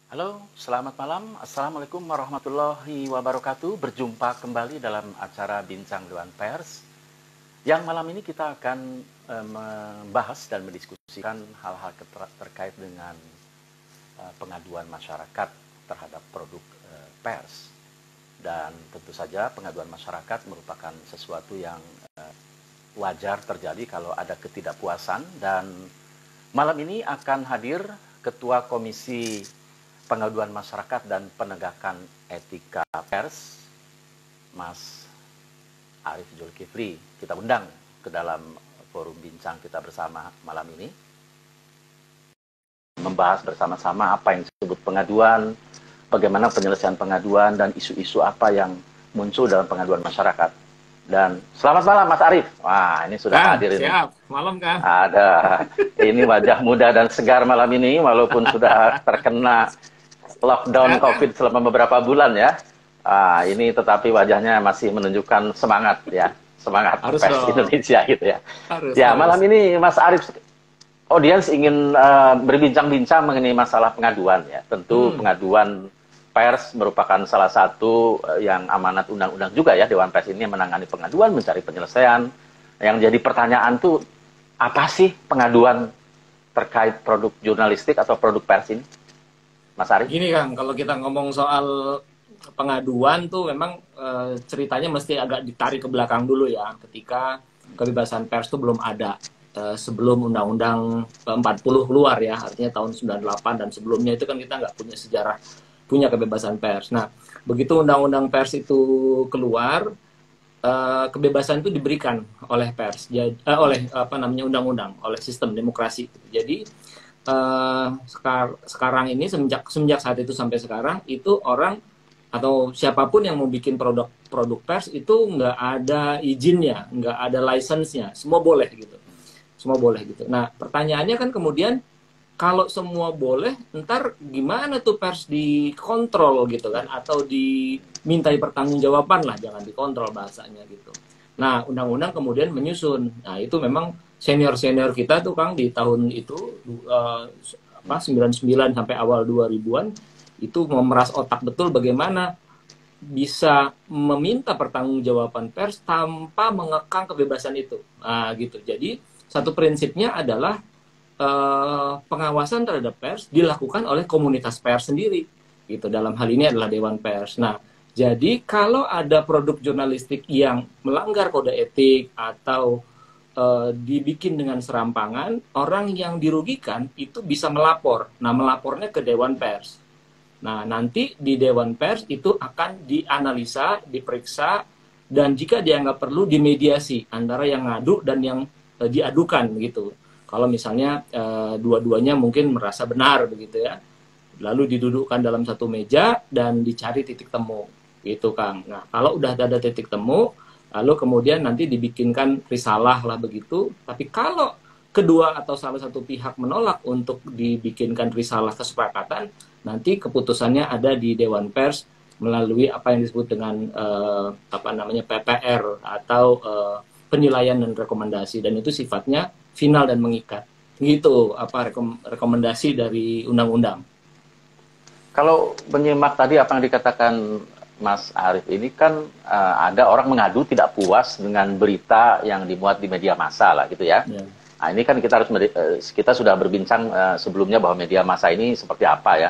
Halo, selamat malam. Assalamualaikum warahmatullahi wabarakatuh. Berjumpa kembali dalam acara Bincang Dewan Pers. Yang malam ini kita akan membahas dan mendiskusikan hal-hal terkait dengan pengaduan masyarakat terhadap produk pers. Dan tentu saja pengaduan masyarakat merupakan sesuatu yang wajar terjadi kalau ada ketidakpuasan. Dan malam ini akan hadir Ketua Komisi Pengaduan Masyarakat dan Penegakan Etika Pers, Mas Arief Zulkifli. Kita undang ke dalam forum bincang kita bersama malam ini. Membahas bersama-sama apa yang disebut pengaduan, bagaimana penyelesaian pengaduan, dan isu-isu apa yang muncul dalam pengaduan masyarakat. Dan selamat malam Mas Arief. Wah, ini sudah hadir ini. Siap, malam Kang. Ada. Ini wajah muda dan segar malam ini, walaupun sudah terkena lockdown COVID selama beberapa bulan ya. Ini tetapi wajahnya masih menunjukkan semangat ya. Semangat Harus pers dong. Indonesia gitu ya. Harus. Malam ini Mas Arief, audiens ingin berbincang-bincang mengenai masalah pengaduan ya. Tentu pengaduan pers merupakan salah satu yang amanat undang-undang juga ya. Dewan Pers ini menangani pengaduan, mencari penyelesaian. Yang jadi pertanyaan tuh, apa sih pengaduan terkait produk jurnalistik atau produk pers ini? Mas Arief? Gini Kang, kalau kita ngomong soal pengaduan tuh memang ceritanya mesti agak ditarik ke belakang dulu ya. Ketika kebebasan pers tuh belum ada. Sebelum Undang-Undang 40 keluar ya, artinya tahun 98 dan sebelumnya itu kan kita nggak punya sejarah punya kebebasan pers. Nah, begitu Undang-Undang pers itu keluar, kebebasan itu diberikan oleh pers, oleh undang-undang, oleh sistem demokrasi. Jadi sekarang ini semenjak saat itu sampai sekarang itu orang atau siapapun yang mau bikin produk pers itu nggak ada izinnya, nggak ada license-nya, semua boleh gitu. Semua boleh gitu. Nah, pertanyaannya kan kemudian kalau semua boleh, ntar gimana tuh pers dikontrol gitu kan? Atau dimintai pertanggungjawaban lah, jangan dikontrol bahasanya gitu. Nah, undang-undang kemudian menyusun. Nah, itu memang senior-senior kita tuh Kang di tahun itu 99 sampai awal 2000-an itu memeras otak betul bagaimana bisa meminta pertanggungjawaban pers tanpa mengekang kebebasan itu. Nah, gitu. Jadi satu prinsipnya adalah pengawasan terhadap pers dilakukan oleh komunitas pers sendiri. Gitu. Dalam hal ini adalah Dewan Pers. Nah, jadi kalau ada produk jurnalistik yang melanggar kode etik atau dibikin dengan serampangan, orang yang dirugikan itu bisa melapor. Nah, melapornya ke Dewan Pers. Nah, nanti di Dewan Pers itu akan dianalisa, diperiksa, dan jika dianggap perlu dimediasi antara yang ngadu dan yang diadukan gitu. Kalau misalnya dua-duanya mungkin merasa benar begitu ya. Lalu didudukkan dalam satu meja dan dicari titik temu gitu Kang. Nah, kalau udah ada titik temu, lalu kemudian nanti dibikinkan risalah lah begitu. Tapi kalau kedua atau salah satu pihak menolak untuk dibikinkan risalah kesepakatan, nanti keputusannya ada di Dewan Pers melalui apa yang disebut dengan PPR atau penilaian dan rekomendasi, dan itu sifatnya final dan mengikat. Gitu rekomendasi dari undang-undang. Kalau menyimak tadi apa yang dikatakan Mas Arief ini kan ada orang mengadu tidak puas dengan berita yang dimuat di media massa lah gitu ya. Ya. Nah, ini kan kita harus kita sudah berbincang sebelumnya bahwa media massa ini seperti apa ya.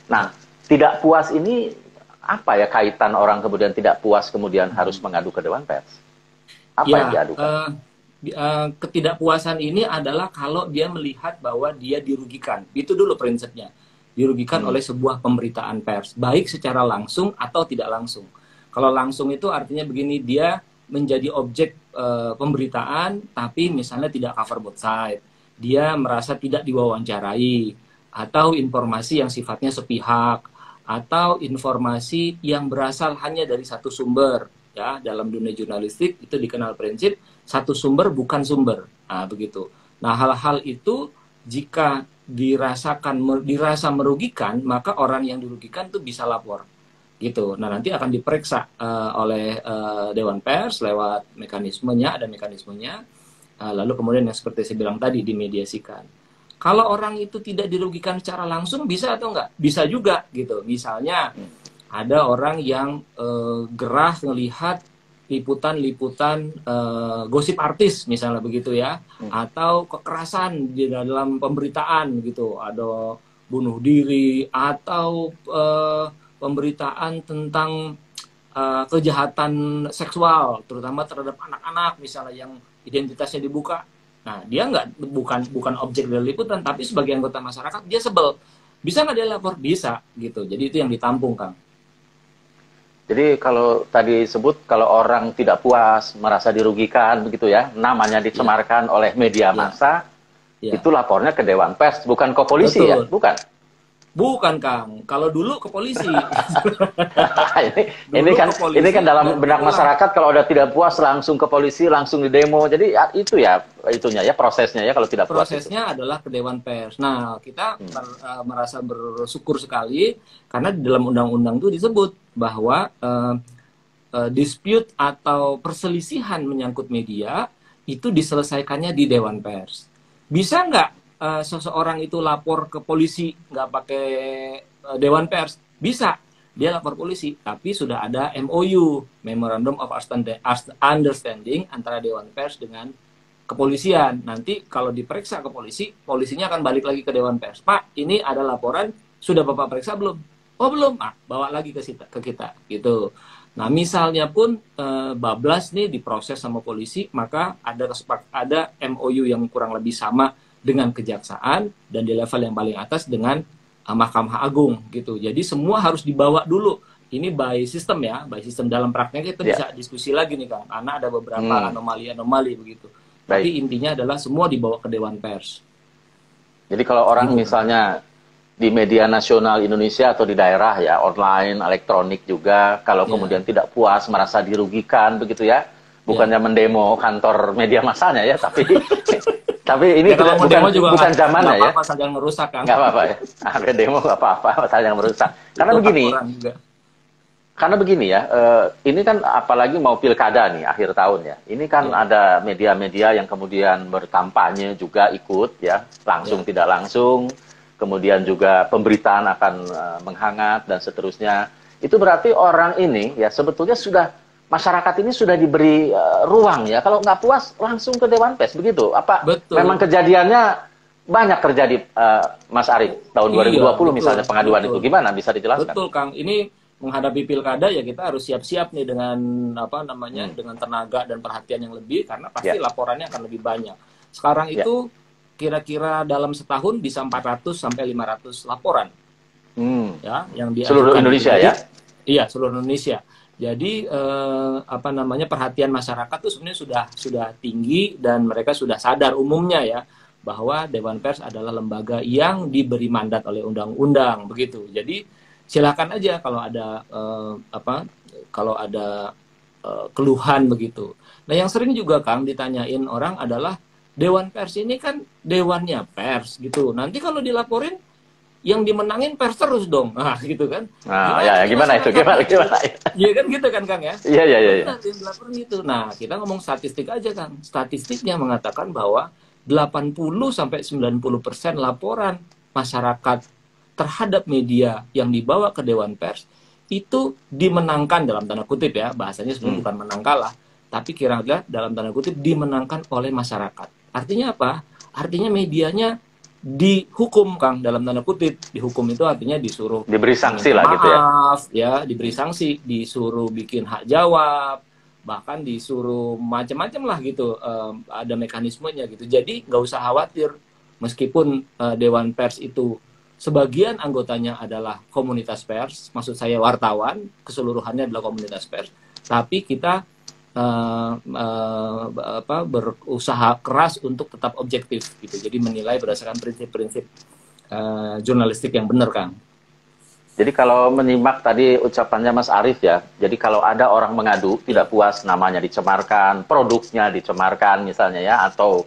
Nah, tidak puas ini apa ya kaitan orang kemudian tidak puas kemudian harus mengadu ke Dewan Pers? Apa yang diadukan? Ketidakpuasan ini adalah kalau dia melihat bahwa dia dirugikan. Itu dulu prinsipnya. Dirugikan oleh sebuah pemberitaan pers, baik secara langsung atau tidak langsung. Kalau langsung itu artinya begini, dia menjadi objek pemberitaan, tapi misalnya tidak cover both side. Dia merasa tidak diwawancarai, atau informasi yang sifatnya sepihak, atau informasi yang berasal hanya dari satu sumber. Ya, dalam dunia jurnalistik itu dikenal prinsip satu sumber bukan sumber. Nah, begitu. Nah, hal-hal itu jika dirasa merugikan, maka orang yang dirugikan itu bisa lapor. Gitu. Nah, nanti akan diperiksa oleh Dewan Pers lewat mekanismenya, ada mekanismenya. Lalu kemudian yang seperti saya bilang tadi dimediasikan. Kalau orang itu tidak dirugikan secara langsung, bisa atau enggak? Bisa juga gitu. Misalnya ada orang yang gerah ngelihat liputan-liputan gosip artis misalnya begitu ya, atau kekerasan di dalam pemberitaan gitu, ada bunuh diri atau pemberitaan tentang kejahatan seksual, terutama terhadap anak-anak misalnya yang identitasnya dibuka. Nah, dia bukan objek dari liputan, tapi sebagai anggota masyarakat dia sebel. Bisa nggak dia lapor? Bisa, gitu. Jadi itu yang ditampung, Kang. Jadi kalau tadi sebut kalau orang tidak puas, merasa dirugikan, begitu ya, namanya dicemarkan oleh media massa, itu lapornya ke Dewan Pers, bukan ke polisi. Betul. Ya? Bukan? Bukan, Kang. Kalau dulu ke polisi. ini kan dalam benak masyarakat kalau udah tidak puas langsung ke polisi, langsung di demo. Jadi itu ya itunya ya prosesnya ya kalau tidak puas. Prosesnya adalah ke Dewan Pers. Nah, kita merasa bersyukur sekali karena di dalam undang-undang itu disebut bahwa dispute atau perselisihan menyangkut media itu diselesaikannya di Dewan Pers. Bisa nggak seseorang itu lapor ke polisi nggak pakai Dewan Pers? Bisa, dia lapor polisi, tapi sudah ada MOU, Memorandum of Understanding antara Dewan Pers dengan kepolisian. Nanti kalau diperiksa ke polisi, polisinya akan balik lagi ke Dewan Pers. Pak, ini ada laporan, sudah Bapak periksa belum? Oh belum, bawa lagi ke kita, gitu. Nah misalnya pun bablas nih diproses sama polisi, maka ada MOU yang kurang lebih sama dengan kejaksaan dan di level yang paling atas dengan Mahkamah Agung gitu. Jadi semua harus dibawa dulu. Ini by system ya, by system. Dalam prakteknya kita bisa diskusi lagi nih Kang. Karena ada beberapa anomali-anomali begitu. Baik. Tapi intinya adalah semua dibawa ke Dewan Pers. Jadi kalau orang misalnya di media nasional Indonesia atau di daerah ya, online, elektronik juga, kalau kemudian tidak puas, merasa dirugikan begitu ya, bukannya mendemo kantor media massanya ya, tapi ini ya, bukan zamannya ya. Apa-apa saja yang merusak kan? Nggak apa-apa ya. Ada demo nggak apa-apa, saja yang merusak. Karena begini ya, ini kan apalagi mau pilkada nih akhir tahun ya. Ini kan ada media-media yang kemudian berkampanye juga ikut ya, langsung tidak langsung. Kemudian juga pemberitaan akan menghangat dan seterusnya. Itu berarti orang ini ya sebetulnya masyarakat ini sudah diberi ruang ya. Kalau nggak puas langsung ke Dewan Pers begitu. Apa betul. Memang kejadiannya banyak terjadi Mas Arief tahun 2020 misalnya pengaduan itu gimana bisa dijelaskan? Betul Kang. Ini menghadapi pilkada ya kita harus siap-siap nih dengan dengan tenaga dan perhatian yang lebih karena pasti laporannya akan lebih banyak. Sekarang itu kira-kira dalam setahun bisa 400 sampai 500 laporan. Ya, yang seluruh Indonesia ya? Iya, seluruh Indonesia. Jadi perhatian masyarakat itu sebenarnya sudah tinggi dan mereka sudah sadar umumnya ya bahwa Dewan Pers adalah lembaga yang diberi mandat oleh undang-undang begitu. Jadi silakan aja kalau ada keluhan begitu. Nah, yang sering juga Kang ditanyain orang adalah Dewan Pers ini kan dewannya pers gitu. Nanti kalau dilaporin yang dimenangin pers terus dong. Nah, gitu kan. Gimana itu? Iya kan gitu kan, Kang ya? Iya. Gitu. Nah, kita ngomong statistik aja, Kang. Statistiknya mengatakan bahwa 80-90% laporan masyarakat terhadap media yang dibawa ke Dewan Pers itu dimenangkan dalam tanda kutip ya. Bahasanya sebenarnya bukan menang kalah, tapi kira-kira dalam tanda kutip dimenangkan oleh masyarakat. Artinya apa? Artinya medianya dihukum Kang dalam tanda kutip. Dihukum itu artinya disuruh diberi sanksi lah gitu ya, diberi sanksi, disuruh bikin hak jawab, bahkan disuruh macam-macam lah gitu. Ada mekanismenya gitu. Jadi nggak usah khawatir meskipun Dewan Pers itu sebagian anggotanya adalah komunitas pers, maksud saya wartawan, keseluruhannya adalah komunitas pers. Tapi kita berusaha keras untuk tetap objektif gitu. Jadi menilai berdasarkan prinsip-prinsip jurnalistik yang benar, Kang. Jadi kalau menyimak tadi ucapannya Mas Arief ya, jadi kalau ada orang mengadu tidak puas namanya dicemarkan, produknya dicemarkan misalnya ya, atau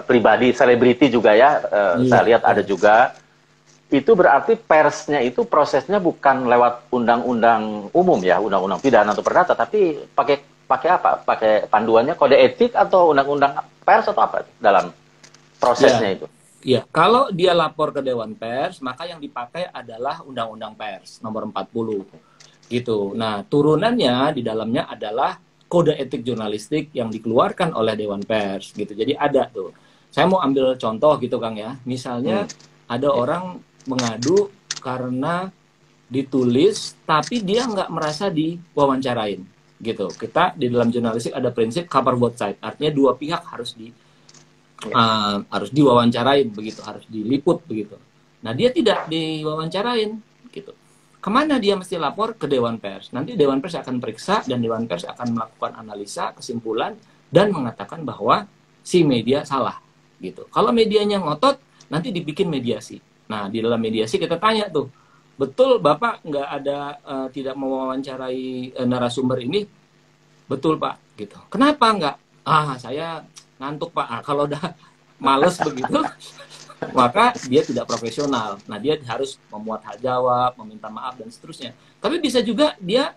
pribadi, selebriti juga ya, saya lihat ada juga. Itu berarti persnya itu prosesnya bukan lewat undang-undang umum ya, undang-undang pidana atau perdata, tapi pakai apa? Pakai panduannya kode etik atau undang-undang pers atau apa dalam prosesnya itu? Ya, kalau dia lapor ke Dewan Pers, maka yang dipakai adalah Undang-Undang Pers nomor 40 gitu. Nah, turunannya di dalamnya adalah kode etik jurnalistik yang dikeluarkan oleh Dewan Pers gitu. Jadi ada tuh. Saya mau ambil contoh gitu Kang ya. Misalnya ada Ya. orang mengadu karena ditulis tapi dia nggak merasa diwawancarain gitu. Kita di dalam jurnalistik ada prinsip cover both side. Artinya dua pihak harus diwawancarain begitu, harus diliput begitu. Nah, dia tidak diwawancarain gitu. Kemana dia mesti lapor? Ke Dewan Pers. Nanti Dewan Pers akan periksa dan Dewan Pers akan melakukan analisa, kesimpulan, dan mengatakan bahwa si media salah gitu. Kalau medianya ngotot, nanti dibikin mediasi. Nah, di dalam mediasi kita tanya tuh, betul Bapak nggak ada tidak mewawancarai narasumber ini? Betul Pak, gitu. Kenapa nggak? Saya ngantuk Pak. Kalau udah males begitu, maka dia tidak profesional. Nah, dia harus memuat hak jawab, meminta maaf, dan seterusnya. Tapi bisa juga dia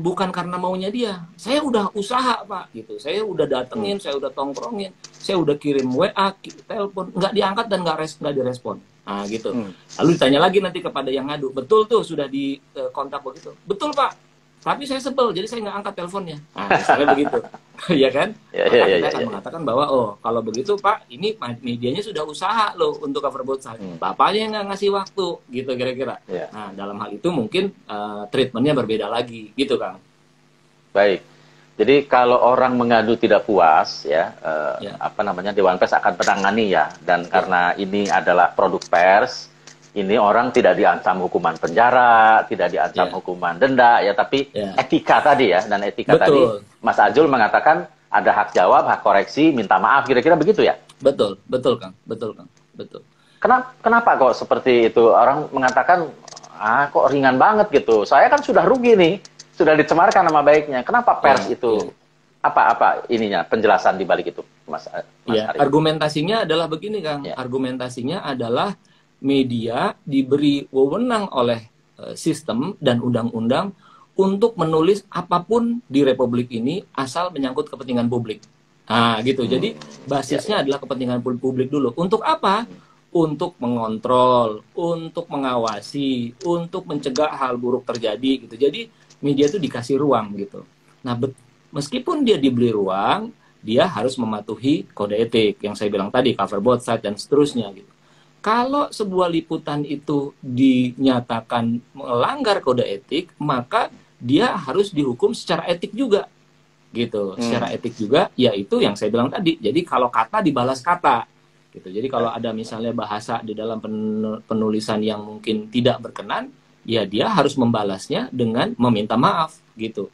bukan karena maunya dia. Saya udah usaha, Pak, gitu. Saya udah datengin, saya udah tongkrongin, saya udah kirim WA, telepon, nggak diangkat dan nggak direspon. Nah, gitu. Lalu ditanya lagi nanti kepada yang ngadu, betul tuh sudah di kontak begitu. Betul, Pak. Tapi saya sebel, jadi saya nggak angkat teleponnya. Nah, misalnya begitu. Ya kan? Maka kita akan mengatakan bahwa, oh, kalau begitu, Pak, ini medianya sudah usaha loh untuk cover both side. Bapaknya nggak ngasih waktu, gitu kira-kira. Nah, dalam hal itu mungkin treatmentnya berbeda lagi, gitu, Kang. Baik. Jadi kalau orang mengadu tidak puas, Dewan Pers akan menangani ya. Dan karena ini adalah produk pers, ini orang tidak diancam hukuman penjara, tidak diancam hukuman denda, ya, tapi etika tadi ya, dan etika tadi, Mas Ajul mengatakan ada hak jawab, hak koreksi, minta maaf, kira-kira begitu ya? Betul, Kang, betul. Kenapa kok seperti itu? Orang mengatakan, kok ringan banget gitu. Saya kan sudah rugi nih, sudah dicemarkan nama baiknya. Kenapa pers itu? Apa ininya, penjelasan di balik itu, Mas Arif? Argumentasinya adalah begini, Kang. Argumentasinya adalah media diberi wewenang oleh sistem dan undang-undang untuk menulis apapun di Republik ini asal menyangkut kepentingan publik. Nah, gitu. Jadi basisnya adalah kepentingan publik dulu. Untuk apa? Untuk mengontrol, untuk mengawasi, untuk mencegah hal buruk terjadi gitu. Jadi media itu dikasih ruang gitu. Nah, meskipun dia diberi ruang, dia harus mematuhi kode etik yang saya bilang tadi, cover both side dan seterusnya gitu. Kalau sebuah liputan itu dinyatakan melanggar kode etik, maka dia harus dihukum secara etik juga, gitu. Secara etik juga, yaitu yang saya bilang tadi. Jadi kalau kata dibalas kata, gitu. Jadi kalau ada misalnya bahasa di dalam penulisan yang mungkin tidak berkenan, ya dia harus membalasnya dengan meminta maaf, gitu.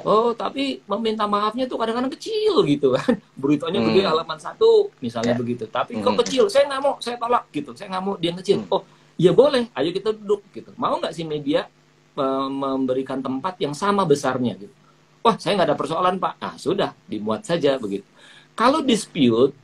Oh, tapi meminta maafnya tuh kadang-kadang kecil gitu kan. Beritanya gede halaman 1, misalnya begitu. Tapi kok kecil, saya nggak mau, saya tolak gitu. Saya nggak mau dia kecil. Oh, ya boleh, ayo kita duduk gitu. Mau nggak sih media memberikan tempat yang sama besarnya gitu. Wah, saya nggak ada persoalan Pak. Nah, sudah, dimuat saja begitu. Kalau dispute,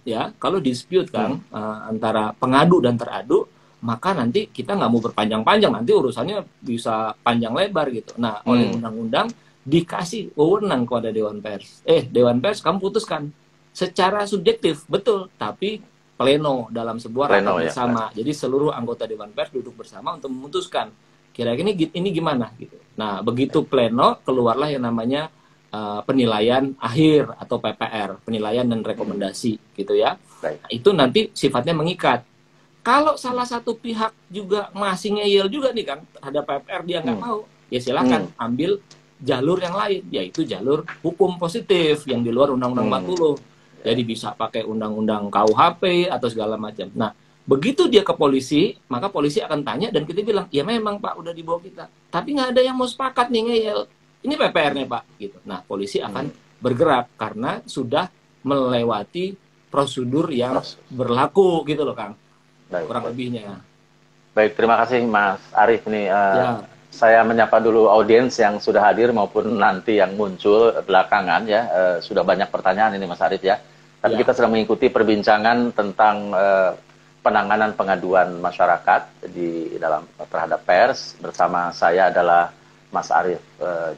Kang, antara pengadu dan teradu, maka nanti kita nggak mau berpanjang-panjang. Nanti urusannya bisa panjang lebar gitu. Nah, oleh undang-undang, dikasih wewenang kepada Dewan Pers. Dewan Pers kamu putuskan secara subjektif, betul, tapi pleno dalam sebuah rapat bersama. Jadi seluruh anggota Dewan Pers duduk bersama untuk memutuskan kira-kira ini gimana gitu. Nah, begitu pleno keluarlah yang namanya penilaian akhir atau PPR, penilaian dan rekomendasi gitu ya. Nah, itu nanti sifatnya mengikat. Kalau salah satu pihak juga masih ngeyel juga nih kan terhadap PPR, dia nggak mau, ya silakan ambil jalur yang lain, yaitu jalur hukum positif yang di luar Undang-Undang 40. Jadi bisa pakai Undang-Undang KUHP atau segala macam. Nah, begitu dia ke polisi, maka polisi akan tanya dan kita bilang, ya memang Pak udah dibawa kita. Tapi nggak ada yang mau sepakat nih ngeyel. Ini PPR-nya Pak. Gitu. Nah, polisi akan bergerak karena sudah melewati prosedur yang berlaku gitu loh Kang. Kurang lebihnya. Baik, terima kasih Mas Arif nih. Saya menyapa dulu audiens yang sudah hadir maupun nanti yang muncul belakangan ya. Sudah banyak pertanyaan ini Mas Arif ya. Tapi kita sedang mengikuti perbincangan tentang penanganan pengaduan masyarakat di dalam terhadap pers. Bersama saya adalah Mas Arif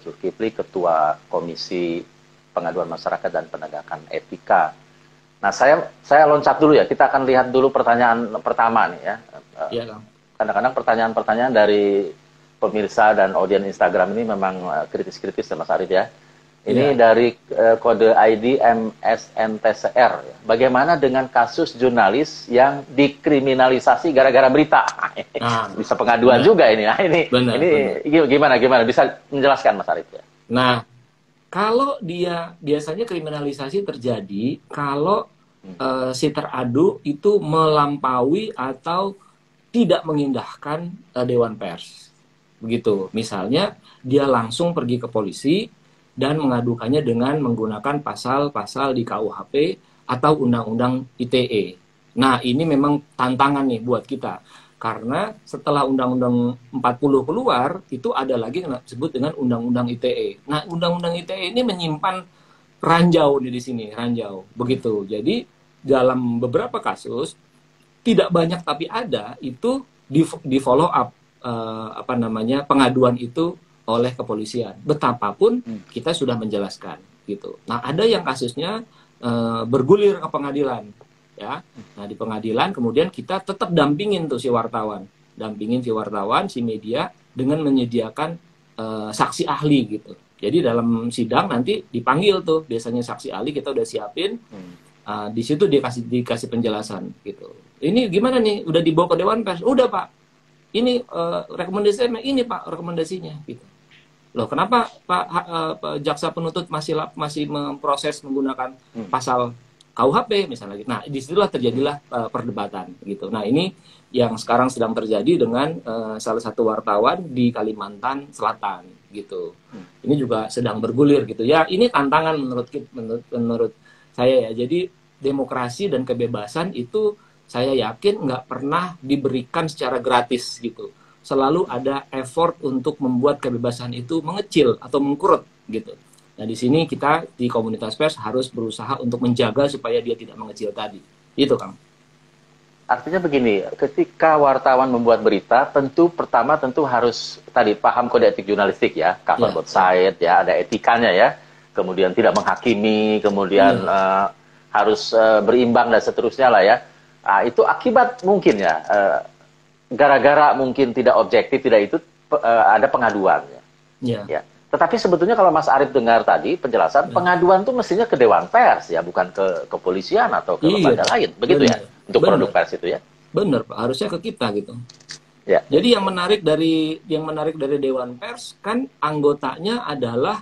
Zulkifli, Ketua Komisi Pengaduan Masyarakat dan Penegakan Etika. Nah, saya loncat dulu ya. Kita akan lihat dulu pertanyaan pertama nih ya. Iya, Kang. Kadang-kadang pertanyaan-pertanyaan dari pemirsa dan audiens Instagram ini memang kritis-kritis ya Mas Arif ya. Ini dari kode ID MSNTCR. Bagaimana dengan kasus jurnalis yang dikriminalisasi gara-gara berita? Bisa pengaduan juga ini. Nah, ini gimana bisa menjelaskan Mas Arif ya? Nah, kalau dia biasanya kriminalisasi terjadi kalau si teradu itu melampaui atau tidak mengindahkan Dewan Pers. Begitu. Misalnya dia langsung pergi ke polisi dan mengadukannya dengan menggunakan pasal-pasal di KUHP atau Undang-Undang ITE. Nah, ini memang tantangan nih buat kita. Karena setelah Undang-Undang 40 keluar, itu ada lagi yang disebut dengan Undang-Undang ITE. Nah, Undang-Undang ITE ini menyimpan ranjau di sini, ranjau. Begitu. Jadi, dalam beberapa kasus, tidak banyak tapi ada, itu di follow up pengaduan itu oleh kepolisian. Betapapun kita sudah menjelaskan gitu. Nah, ada yang kasusnya bergulir ke pengadilan ya. Nah, di pengadilan kemudian kita tetap dampingin tuh si wartawan. Dampingin si wartawan, si media dengan menyediakan saksi ahli gitu. Jadi dalam sidang nanti dipanggil tuh biasanya saksi ahli kita udah siapin. Di situ dia dikasih penjelasan gitu. Ini gimana nih? Udah dibawa ke Dewan Pers? Udah, Pak. Ini rekomendasinya ini Pak, rekomendasinya gitu. Loh, kenapa Pak jaksa penuntut masih memproses menggunakan pasal KUHP misalnya gitu. Nah, disitulah terjadilah perdebatan gitu. Nah, ini yang sekarang sedang terjadi dengan salah satu wartawan di Kalimantan Selatan gitu. Ini juga sedang bergulir gitu. Ya, ini tantangan menurut saya ya. Jadi demokrasi dan kebebasan itu saya yakin nggak pernah diberikan secara gratis gitu. Selalu ada effort untuk membuat kebebasan itu mengecil atau mengkurut gitu. Nah, di sini kita di komunitas pers harus berusaha untuk menjaga supaya dia tidak mengecil tadi. Itu, Kang. Artinya begini, ketika wartawan membuat berita, pertama harus tadi paham kode etik jurnalistik ya, cover both side ya, ada etikanya ya. Kemudian tidak menghakimi, kemudian harus berimbang dan seterusnya lah ya. Nah, itu akibat mungkin ya. Gara-gara mungkin tidak objektif, tidak itu ada pengaduan. Ya. Tetapi sebetulnya kalau Mas Arif dengar tadi penjelasan, pengaduan itu mestinya ke Dewan Pers ya, bukan ke kepolisian atau ke lembaga lain, begitu ya? Untuk produk pers itu ya? Benar, Pak. Harusnya ke kita gitu. Ya. Jadi yang menarik dari Dewan Pers kan anggotanya adalah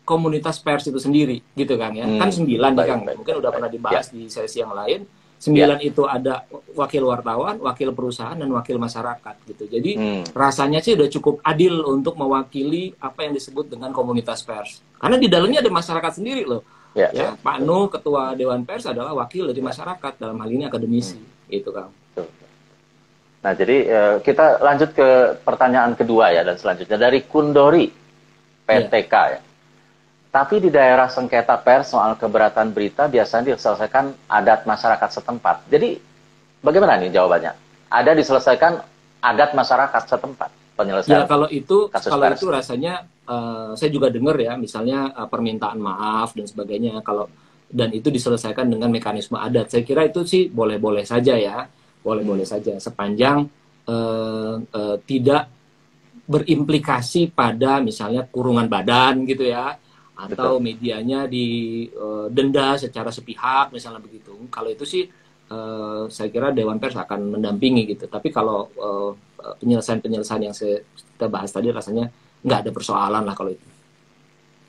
komunitas pers itu sendiri, gitu kan ya? Kan 9 nih, Kang. Mungkin udah pernah dibahas di sesi yang lain. 9 itu ada wakil wartawan, wakil perusahaan, dan wakil masyarakat gitu. Jadi rasanya sih udah cukup adil untuk mewakili apa yang disebut dengan komunitas pers. Karena di dalamnya ada masyarakat sendiri loh. Ya, Pak Nuh, ketua Dewan Pers adalah wakil dari masyarakat, dalam hal ini akademisi. Gitu, Kang. Nah, jadi kita lanjut ke pertanyaan kedua ya, dan selanjutnya dari Kundori PTK ya. Tapi di daerah sengketa pers soal keberatan berita biasanya diselesaikan adat masyarakat setempat. Jadi bagaimana nih jawabannya? Ada diselesaikan adat masyarakat setempat penyelesaian? Ya, kalau itu rasanya saya juga dengar ya, misalnya permintaan maaf dan sebagainya, dan itu diselesaikan dengan mekanisme adat. Saya kira itu sih boleh-boleh saja ya, boleh-boleh saja sepanjang tidak berimplikasi pada misalnya kurungan badan gitu ya. Atau medianya didenda secara sepihak misalnya begitu. Kalau itu sih saya kira Dewan Pers akan mendampingi gitu. Tapi kalau penyelesaian yang kita bahas tadi rasanya nggak ada persoalan lah kalau itu.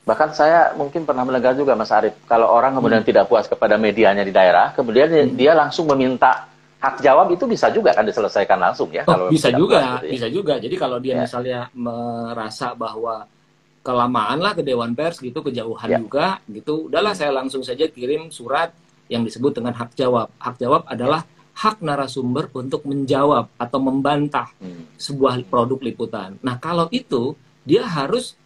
Bahkan saya mungkin pernah mendengar juga Mas Arif, kalau orang kemudian tidak puas kepada medianya di daerah, kemudian dia langsung meminta hak jawab, itu bisa juga kan diselesaikan langsung ya? Kalau bisa juga, gitu ya? Bisa juga. Jadi kalau dia misalnya merasa bahwa kelamaan lah ke Dewan Pers gitu, kejauhan juga gitu, udahlah saya langsung saja kirim surat yang disebut dengan hak jawab. Hak jawab adalah hak narasumber untuk menjawab atau membantah sebuah produk liputan. Nah, kalau itu dia harus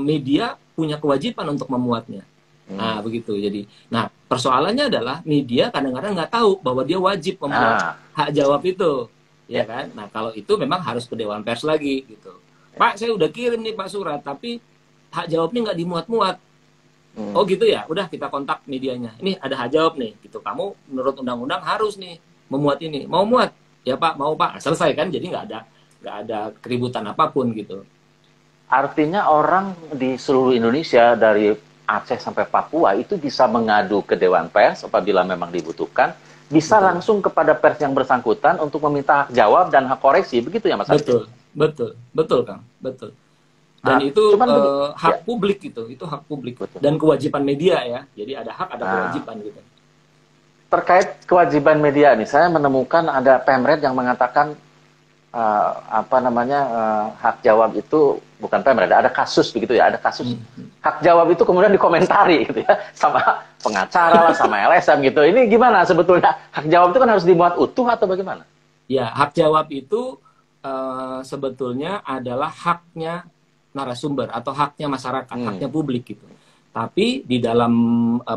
media punya kewajiban untuk memuatnya. Nah, begitu. Jadi, nah persoalannya adalah media kadang-kadang nggak tahu bahwa dia wajib memuat hak jawab itu, ya kan? Nah, kalau itu memang harus ke Dewan Pers lagi gitu. Pak, saya udah kirim nih Pak surat, tapi hak jawabnya nggak dimuat-muat. Oh gitu ya, udah kita kontak medianya. Ini ada hak jawab nih, gitu. Kamu menurut undang-undang harus nih memuat ini. Mau muat? Ya Pak, mau Pak. Selesai kan? Jadi nggak ada keributan apapun gitu. Artinya orang di seluruh Indonesia dari Aceh sampai Papua itu bisa mengadu ke Dewan Pers apabila memang dibutuhkan, bisa Betul. langsung kepada pers yang bersangkutan untuk meminta hak jawab dan hak koreksi, begitu ya Mas Arif? Betul, betul, betul Kang, betul. Dan itu Cuman ya, hak publik itu hak publik betul. dan kewajiban media ya. Jadi ada hak, ada Nah, kewajiban gitu. terkait kewajiban media nih, saya menemukan ada Pemret yang mengatakan hak jawab itu bukan Pemret, ada kasus begitu ya, ada kasus hak jawab itu kemudian dikomentari gitu ya sama pengacara lah, sama LSM gitu. Ini gimana sebetulnya? Hak jawab itu kan harus dimuat utuh atau bagaimana? Ya, hak jawab itu sebetulnya adalah haknya narasumber atau haknya masyarakat, haknya publik gitu. Tapi di dalam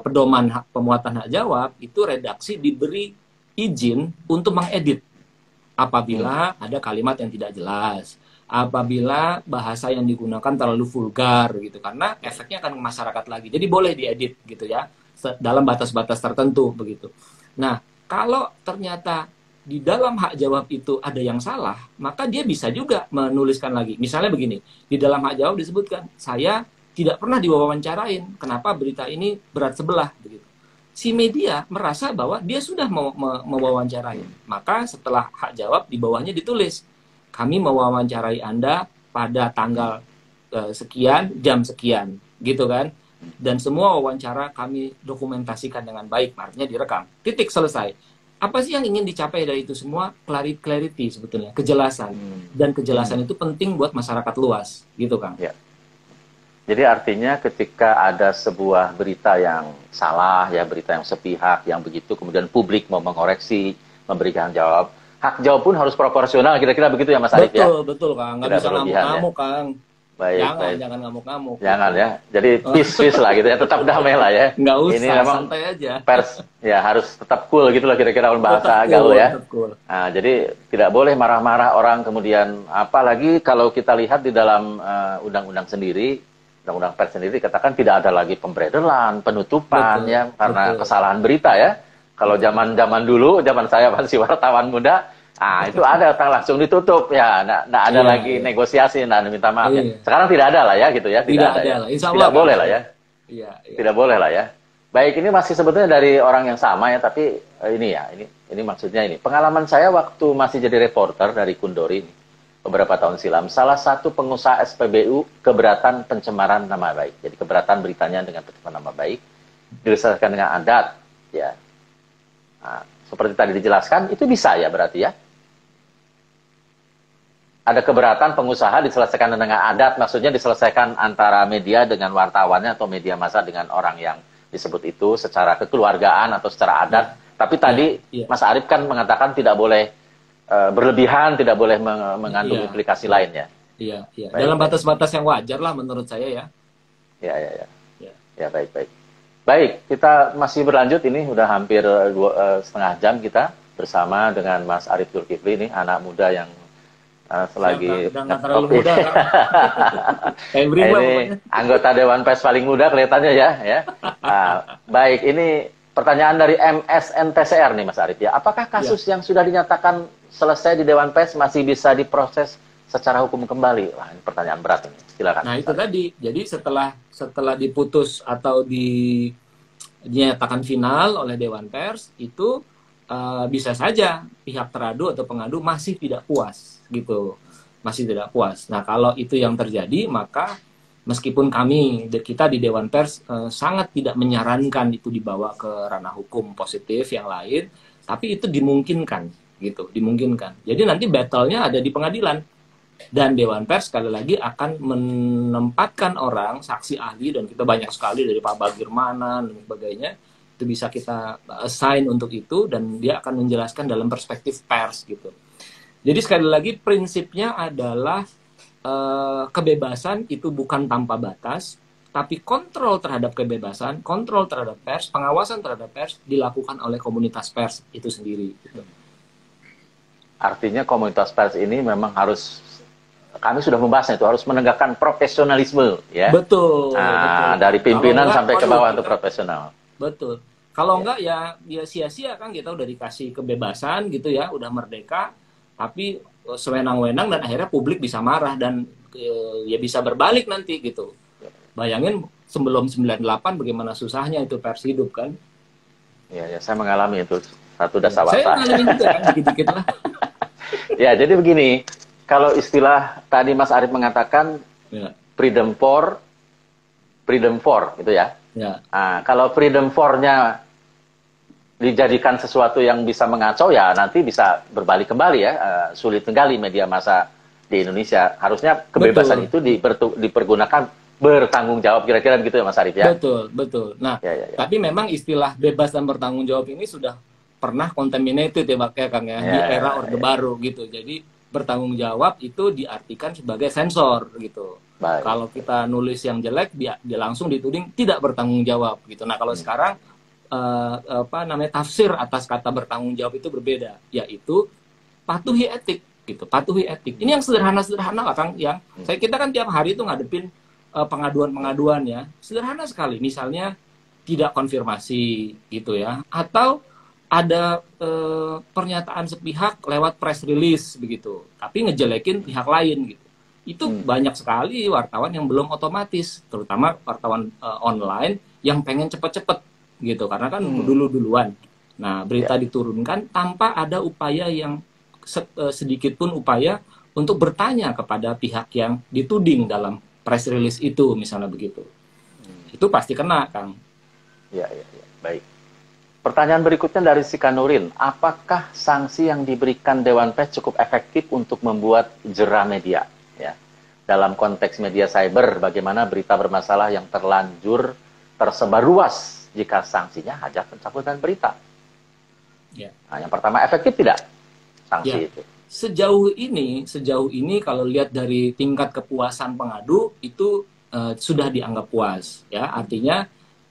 pedoman pemuatan hak jawab itu redaksi diberi izin untuk mengedit apabila ada kalimat yang tidak jelas, apabila bahasa yang digunakan terlalu vulgar gitu, karena efeknya akan ke masyarakat lagi. Jadi boleh diedit gitu ya, dalam batas-batas tertentu begitu. Nah, kalau ternyata di dalam hak jawab itu ada yang salah, maka dia bisa juga menuliskan lagi. Misalnya begini, di dalam hak jawab disebutkan, saya tidak pernah diwawancarain, kenapa berita ini berat sebelah begitu. Si media merasa bahwa dia sudah mewawancarai. Maka setelah hak jawab di bawahnya ditulis, kami mewawancarai Anda pada tanggal sekian, jam sekian, gitu kan. Dan semua wawancara kami dokumentasikan dengan baik, artinya direkam. Titik, selesai. Apa sih yang ingin dicapai dari itu semua? Clarity sebetulnya, kejelasan. Dan kejelasan itu penting buat masyarakat luas, gitu Kang. Ya. Jadi artinya ketika ada sebuah berita yang salah, ya berita yang sepihak, yang begitu, kemudian publik mau mengoreksi, memberikan jawab, hak jawab pun harus proporsional, kira-kira begitu ya Mas Arif ya? Betul Kang. Nggak bisa ngamuk-ngamuk ya? Kang. Baik, jangan ngamuk-ngamuk. Jangan ya. Jadi peace lah gitu ya, tetap damai lah ya. Nggak usah, ini memang santai aja. Pers ya harus tetap cool gitu lah kira-kira bahasa gaul ya. Cool. Nah, jadi tidak boleh marah-marah orang kemudian, apalagi kalau kita lihat di dalam undang-undang sendiri, undang-undang pers sendiri katakan tidak ada lagi pemberedelan, penutupan ya karena kesalahan berita ya. Kalau zaman dulu, zaman saya masih wartawan muda, itu ada langsung ditutup ya, nggak ada lagi negosiasi, nggak minta maaf ya. Sekarang tidak ada lah ya gitu ya, tidak ada ya. Tidak boleh lah ya. Tidak boleh lah ya. Baik, ini masih sebetulnya dari orang yang sama ya, tapi ini maksudnya ini. Pengalaman saya waktu masih jadi reporter dari Kundori ini, beberapa tahun silam, salah satu pengusaha SPBU keberatan pencemaran nama baik. Jadi keberatan beritanya dengan pencemaran nama baik, diselesaikan dengan adat ya. Nah, seperti tadi dijelaskan, itu bisa ya berarti ya. Ada keberatan pengusaha diselesaikan dengan adat, maksudnya diselesaikan antara media dengan wartawannya atau media massa dengan orang yang disebut itu secara kekeluargaan atau secara adat. Tapi tadi Mas Arif kan mengatakan tidak boleh berlebihan, tidak boleh mengandung implikasi lainnya. Iya. Dalam batas-batas yang wajar lah menurut saya ya. Ya, baik. Baik, kita masih berlanjut, ini udah hampir 2,5 jam kita bersama dengan Mas Arif Zulkifli ini, anak muda yang selagi muda, ini anggota Dewan Pers paling muda kelihatannya ya. Baik, ini pertanyaan dari MSNTCR nih Mas Arif ya. Apakah kasus yang sudah dinyatakan selesai di Dewan Pers masih bisa diproses secara hukum kembali? Wah, ini pertanyaan berat ini. Silakan. Nah, itu tadi. Jadi setelah diputus atau dinyatakan final oleh Dewan Pers, itu bisa saja pihak teradu atau pengadu masih tidak puas gitu. Masih tidak puas. Nah, kalau itu yang terjadi, maka meskipun kita di Dewan Pers sangat tidak menyarankan itu dibawa ke ranah hukum positif yang lain, tapi itu dimungkinkan gitu, dimungkinkan. Jadi nanti battle-nya ada di pengadilan. Dan Dewan Pers sekali lagi akan menempatkan orang, saksi ahli, dan kita banyak sekali dari Pak Bagirmanan dan sebagainya, itu bisa kita assign untuk itu, dan dia akan menjelaskan dalam perspektif pers gitu. Jadi sekali lagi prinsipnya adalah kebebasan itu bukan tanpa batas, tapi kontrol terhadap kebebasan, kontrol terhadap pers, pengawasan terhadap pers dilakukan oleh komunitas pers itu sendiri gitu. Artinya komunitas pers ini memang harus kami sudah membahasnya itu harus menegakkan profesionalisme, ya. Betul, Nah, betul. dari Kalau pimpinan enggak, sampai ke waduh, bawah itu kita profesional. betul. Kalau Ya, enggak ya ya sia-sia kan, kita udah dikasih kebebasan gitu ya, udah merdeka, tapi sewenang-wenang dan akhirnya publik bisa marah dan ya bisa berbalik nanti gitu. Bayangin sebelum 98 bagaimana susahnya itu pers hidup kan. ya, ya, saya mengalami itu satu Ya, saya dasawarsa. ngalamin juga kan dikit-dikit lah. Ya, jadi begini, kalau istilah tadi Mas Arief mengatakan Ya, freedom for, gitu ya. ya, Nah, kalau freedom for-nya dijadikan sesuatu yang bisa mengacau, ya nanti bisa berbalik kembali ya. Sulit sekali media massa di Indonesia. Harusnya kebebasan betul. itu dipergunakan bertanggung jawab, kira-kira begitu ya Mas Arief ya. Betul, betul. Nah, Ya, ya, ya. tapi memang istilah bebas dan bertanggung jawab ini sudah pernah contaminated ya, Pak, ya, Kang ya, di Ya, era Orde ya. Baru gitu. Jadi bertanggung jawab itu diartikan sebagai sensor gitu. Baik. Kalau kita nulis yang jelek, dia langsung dituding tidak bertanggung jawab gitu. Nah, kalau sekarang apa namanya, tafsir atas kata bertanggung jawab itu berbeda, yaitu patuhi etik gitu, patuhi etik. Ini yang sederhana-sederhana lah, Kang, yang kita kan tiap hari itu ngadepin pengaduan-pengaduan ya, sederhana sekali. Misalnya tidak konfirmasi gitu ya, atau ada pernyataan sepihak lewat press release begitu, tapi ngejelekin pihak lain gitu. Itu banyak sekali wartawan yang belum otomatis, terutama wartawan online yang pengen cepet-cepet gitu, karena kan dulu-duluan. Nah, berita diturunkan tanpa ada upaya yang sedikit pun upaya untuk bertanya kepada pihak yang dituding dalam press release itu, misalnya begitu. Itu pasti kena, Kang. Ya, ya, ya. Baik. Pertanyaan berikutnya dari Sikanurin. Apakah sanksi yang diberikan Dewan Pers cukup efektif untuk membuat jera media? Ya. Dalam konteks media cyber, bagaimana berita bermasalah yang terlanjur tersebar luas jika sanksinya hanya pencabutan berita? Ya. Nah, yang pertama, efektif tidak sanksi itu? Sejauh ini kalau lihat dari tingkat kepuasan pengadu itu sudah dianggap puas, ya. Artinya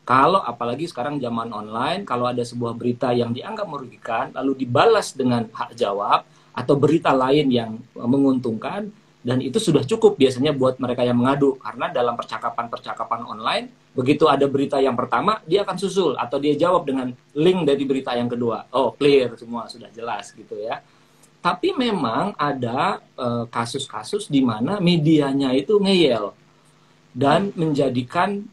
kalau apalagi sekarang zaman online, kalau ada sebuah berita yang dianggap merugikan lalu dibalas dengan hak jawab atau berita lain yang menguntungkan, dan itu sudah cukup biasanya buat mereka yang mengadu, karena dalam percakapan online begitu ada berita yang pertama dia akan susul atau dia jawab dengan link dari berita yang kedua. Oh, clear semua, sudah jelas gitu ya. Tapi memang ada kasus-kasus di mana medianya itu ngeyel dan menjadikan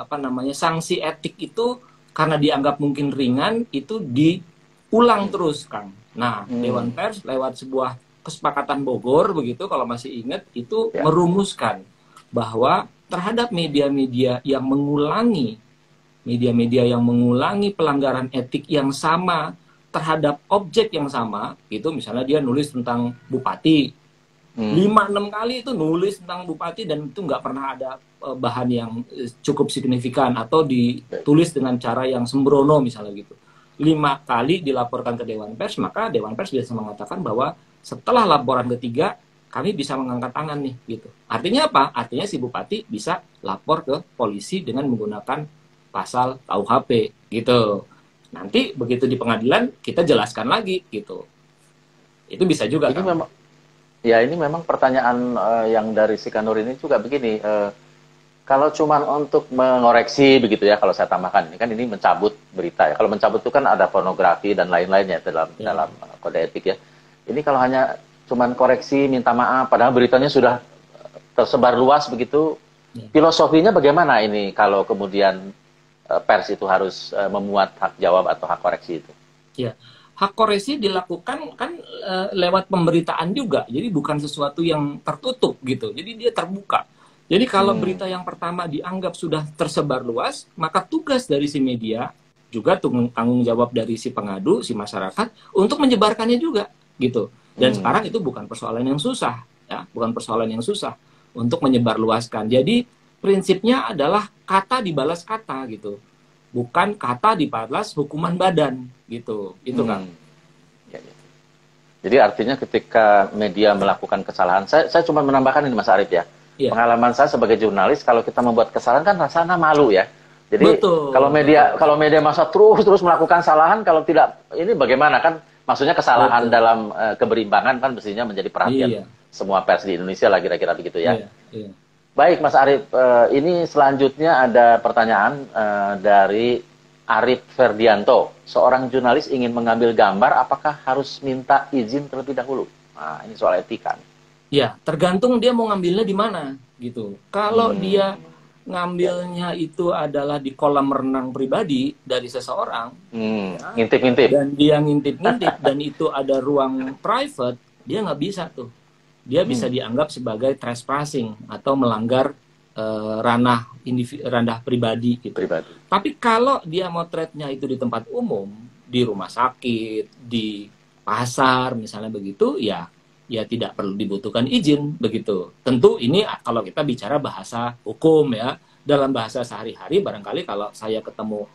apa namanya, sanksi etik itu karena dianggap mungkin ringan itu diulang terus, Kang. Nah, Dewan Pers lewat sebuah kesepakatan Bogor begitu, kalau masih ingat itu merumuskan bahwa terhadap media-media yang mengulangi pelanggaran etik yang sama terhadap objek yang sama, itu misalnya dia nulis tentang bupati 5-6 kali itu nulis tentang bupati dan itu nggak pernah ada bahan yang cukup signifikan atau ditulis dengan cara yang sembrono misalnya gitu. 5 kali dilaporkan ke Dewan Pers, maka Dewan Pers biasa mengatakan bahwa setelah laporan ketiga kami bisa mengangkat tangan nih gitu. Artinya apa? Artinya si bupati bisa lapor ke polisi dengan menggunakan pasal KUHP gitu. Nanti begitu di pengadilan kita jelaskan lagi gitu. Itu bisa juga. Ini memang, ya ini memang pertanyaan yang dari Sikanur ini juga begini. Kalau cuman untuk mengoreksi begitu ya, kalau saya tambahkan, ini kan ini mencabut berita ya. Kalau mencabut itu kan ada pornografi dan lain-lainnya dalam kode etik ya. Ini kalau hanya cuman koreksi, minta maaf, padahal beritanya sudah tersebar luas begitu. Filosofinya bagaimana ini kalau kemudian pers itu harus memuat hak jawab atau hak koreksi itu? Ya, hak koreksi dilakukan kan lewat pemberitaan juga, jadi bukan sesuatu yang tertutup gitu, jadi dia terbuka. Jadi kalau berita yang pertama dianggap sudah tersebar luas, maka tugas dari si media juga tanggung jawab dari si pengadu, si masyarakat untuk menyebarkannya juga gitu. Dan sekarang itu bukan persoalan yang susah, ya, bukan persoalan yang susah untuk menyebarluaskan. Jadi prinsipnya adalah kata dibalas kata gitu, bukan kata dibalas hukuman badan gitu, itu kan. Ya, ya. Jadi artinya ketika media melakukan kesalahan, saya cuma menambahkan ini Mas Arief ya. Pengalaman saya sebagai jurnalis, kalau kita membuat kesalahan kan rasanya malu ya. Jadi betul, kalau media massa terus melakukan kesalahan, kalau tidak ini bagaimana kan? Maksudnya kesalahan dalam keberimbangan kan mestinya menjadi perhatian. semua pers di Indonesia lah kira-kira begitu ya. Iya, iya. Baik Mas Arief, ini selanjutnya ada pertanyaan dari Arief Ferdianto. Seorang jurnalis ingin mengambil gambar, apakah harus minta izin terlebih dahulu? Nah, ini soal etika. Ya, tergantung dia mau ngambilnya di mana gitu. Kalau dia Ya. ngambilnya itu adalah di kolam renang pribadi dari seseorang, ya, Ngintip-ngintip. dan dia ngintip-ngintip dan itu ada ruang private, dia nggak bisa tuh. Dia bisa dianggap sebagai trespassing atau melanggar ranah pribadi gitu. Pribadi. Tapi kalau dia motretnya itu di tempat umum, di rumah sakit, di pasar misalnya begitu, ya tidak perlu dibutuhkan izin begitu. Tentu ini kalau kita bicara bahasa hukum ya. Dalam bahasa sehari-hari barangkali kalau saya ketemu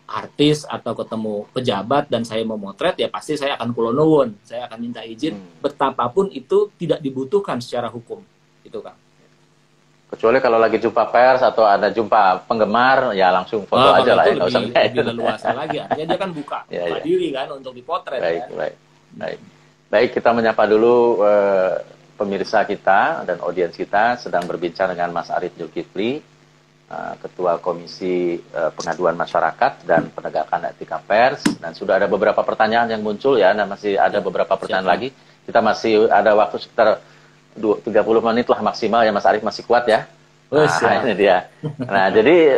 artis atau ketemu pejabat dan saya mau motret, ya pasti saya akan kulonuwun, saya akan minta izin betapapun itu tidak dibutuhkan secara hukum. Itu kan. Kecuali kalau lagi jumpa pers atau ada jumpa penggemar, ya langsung foto aja lah ya, nggak usah lebih leluasa lagi. Artinya dia kan buka diri kan untuk dipotret. Baik, kan? Baik, kita menyapa dulu pemirsa kita dan audiens kita sedang berbincang dengan Mas Arief Zulkifli, Ketua Komisi Pengaduan Masyarakat dan Penegakan Etika Pers, dan sudah ada beberapa pertanyaan yang muncul ya, dan masih ada beberapa pertanyaan lagi. Kita masih ada waktu sekitar 30 menit lah maksimal ya, Mas Arief masih kuat ya. Nah, ini dia. Nah, jadi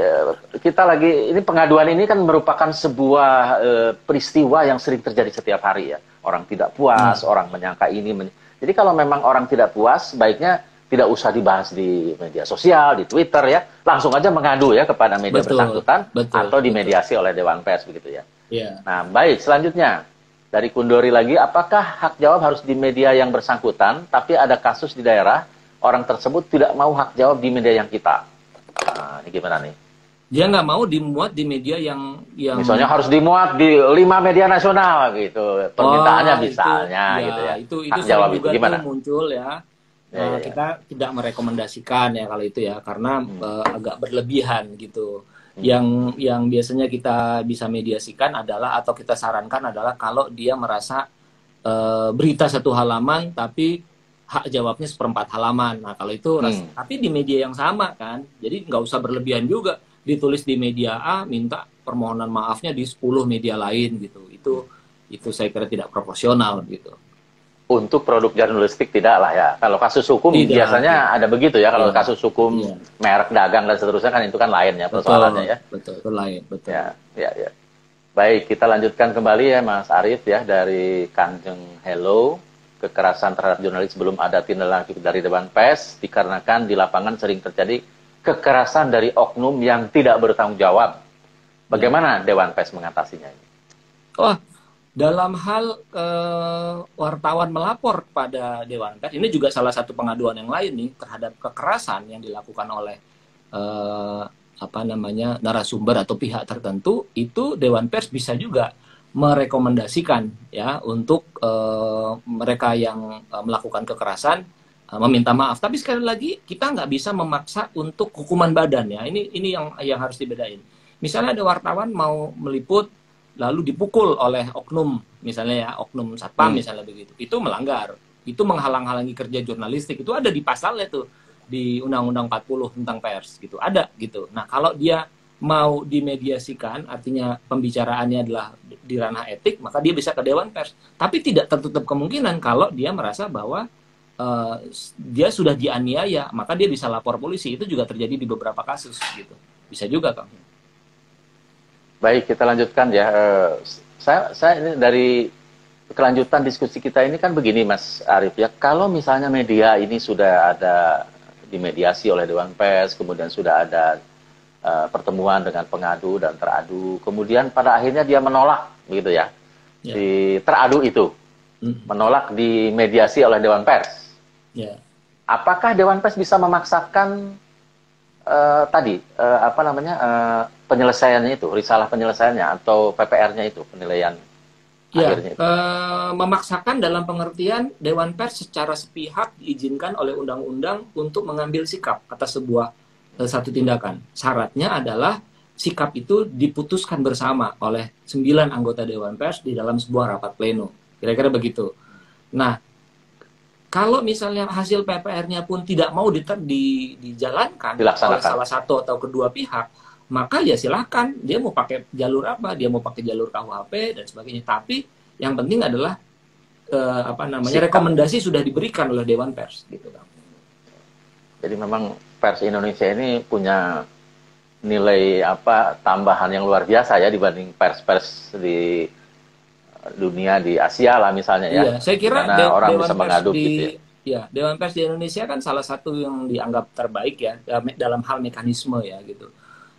kita lagi, ini pengaduan ini kan merupakan sebuah peristiwa yang sering terjadi setiap hari ya. Orang tidak puas, orang menyangka ini. Jadi kalau memang orang tidak puas, baiknya tidak usah dibahas di media sosial, di Twitter ya. Langsung aja mengadu ya kepada media bersangkutan atau dimediasi oleh Dewan Pers begitu ya. Nah, baik, selanjutnya dari Kundori lagi, apakah hak jawab harus di media yang bersangkutan, tapi ada kasus di daerah orang tersebut tidak mau hak jawab di media yang kita. Nah, ini gimana nih? Dia nggak mau dimuat di media yang misalnya harus dimuat di 5 media nasional gitu. Permintaannya misalnya itu, gitu ya. Itu hak jawab juga itu gimana? Muncul ya. Kita tidak merekomendasikan ya kalau itu ya, karena agak berlebihan gitu. Yang biasanya kita bisa mediasikan adalah, atau kita sarankan adalah, kalau dia merasa berita 1 halaman tapi hak jawabnya 1/4 halaman. Nah, kalau itu tapi di media yang sama kan, jadi nggak usah berlebihan juga. Ditulis di media A, minta permohonan maafnya di 10 media lain gitu. Itu saya kira tidak proporsional gitu. Untuk produk jurnalistik tidak lah ya. Kalau kasus hukum biasanya ada begitu ya. Kalau kasus hukum merek dagang dan seterusnya kan itu kan lain ya persoalannya ya. Betul, itu lain. Betul. Ya. Baik, kita lanjutkan kembali ya Mas Arief ya, dari Kanjeng Hello. Kekerasan terhadap jurnalis belum ada tindak lanjut dari Dewan Pers dikarenakan di lapangan sering terjadi kekerasan dari oknum yang tidak bertanggung jawab. Bagaimana Dewan Pers mengatasinya ini? Dalam hal wartawan melapor kepada Dewan Pers, ini juga salah satu pengaduan yang lain nih terhadap kekerasan yang dilakukan oleh narasumber atau pihak tertentu, itu Dewan Pers bisa juga merekomendasikan ya untuk mereka yang melakukan kekerasan meminta maaf. Tapi sekali lagi kita nggak bisa memaksa untuk hukuman badan ya. Ini yang harus dibedain. Misalnya ada wartawan mau meliput lalu dipukul oleh oknum, misalnya ya, oknum satpam misalnya begitu, itu melanggar, itu menghalang-halangi kerja jurnalistik, itu ada di pasalnya tuh di Undang-Undang 40 tentang pers gitu, ada gitu. Nah, kalau dia mau dimediasikan, artinya pembicaraannya adalah di ranah etik, maka dia bisa ke Dewan Pers. Tapi tidak tertutup kemungkinan kalau dia merasa bahwa dia sudah dianiaya, maka dia bisa lapor polisi. Itu juga terjadi di beberapa kasus gitu, bisa juga Kang. Baik, kita lanjutkan ya. Saya ini dari kelanjutan diskusi kita ini kan begini Mas Arief ya. Kalau misalnya media ini sudah ada dimediasi oleh Dewan Pers, kemudian sudah ada pertemuan dengan pengadu dan teradu, kemudian pada akhirnya dia menolak gitu ya, di teradu itu, menolak dimediasi oleh Dewan Pers. Apakah Dewan Pers bisa memaksakan penyelesaiannya itu, risalah penyelesaiannya atau PPR-nya itu, penilaian akhirnya itu? Memaksakan dalam pengertian Dewan Pers secara sepihak diizinkan oleh undang-undang untuk mengambil sikap atas satu tindakan. Syaratnya adalah sikap itu diputuskan bersama oleh 9 anggota Dewan Pers di dalam sebuah rapat pleno. Kira-kira begitu. Nah, Kalau misalnya hasil PPR-nya pun tidak mau dijalankan oleh salah satu atau kedua pihak, maka ya silakan dia mau pakai jalur apa, dia mau pakai jalur KUHP dan sebagainya. Tapi yang penting adalah rekomendasi sudah diberikan oleh Dewan Pers, gitu kan. Jadi memang pers Indonesia ini punya nilai tambahan yang luar biasa ya dibanding pers-pers di dunia, di Asia lah misalnya ya. Iya, saya kira orang Dewan bisa Pers mengadu gitu ya. Ya, Dewan Pers di Indonesia kan salah satu yang dianggap terbaik ya dalam hal mekanisme ya gitu.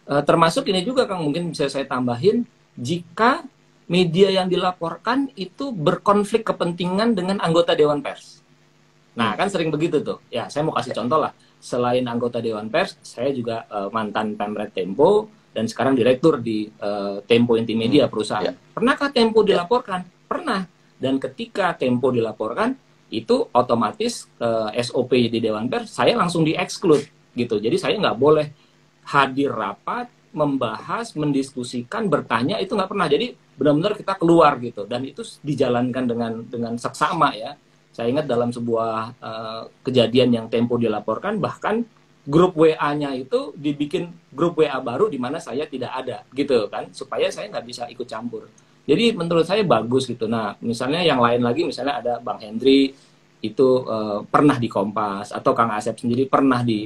Termasuk ini juga Kang, mungkin bisa saya tambahin, jika media yang dilaporkan itu berkonflik kepentingan dengan anggota Dewan Pers. Nah, kan sering begitu tuh. Ya, saya mau kasih contoh lah. Selain anggota Dewan Pers, saya juga mantan Pemret Tempo dan sekarang direktur di Tempo Intimedia perusahaan. Pernahkah Tempo dilaporkan? Pernah. Dan ketika Tempo dilaporkan, itu otomatis SOP di Dewan Pers, saya langsung di-exclude gitu. Jadi saya nggak boleh hadir rapat, membahas, mendiskusikan, bertanya, itu nggak pernah. Jadi benar-benar kita keluar gitu. Dan itu dijalankan dengan seksama ya. Saya ingat dalam sebuah kejadian yang Tempo dilaporkan, bahkan grup WA-nya itu dibikin grup WA baru di mana saya tidak ada, gitu kan, supaya saya nggak bisa ikut campur. Jadi menurut saya bagus gitu. Nah, misalnya yang lain lagi, misalnya ada Bang Hendri, itu pernah di Kompas, atau Kang Asep sendiri pernah di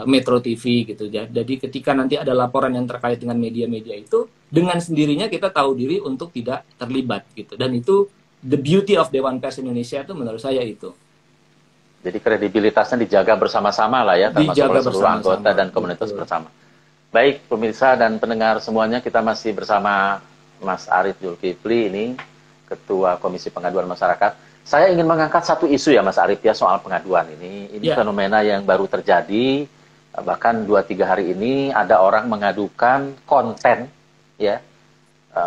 Metro TV gitu. Jadi ketika nanti ada laporan yang terkait dengan media-media itu, dengan sendirinya kita tahu diri untuk tidak terlibat gitu. Dan itu the beauty of Dewan Pers Indonesia itu menurut saya itu. Jadi kredibilitasnya dijaga bersama-sama lah ya, termasuk oleh seluruh anggota dan komunitas bersama. Baik, pemirsa dan pendengar semuanya, kita masih bersama Mas Arief Zulkifli ini, Ketua Komisi Pengaduan Masyarakat. Saya ingin mengangkat satu isu ya Mas Arief ya, soal pengaduan ini. Ini fenomena yang baru terjadi, bahkan 2-3 hari ini ada orang mengadukan konten ya,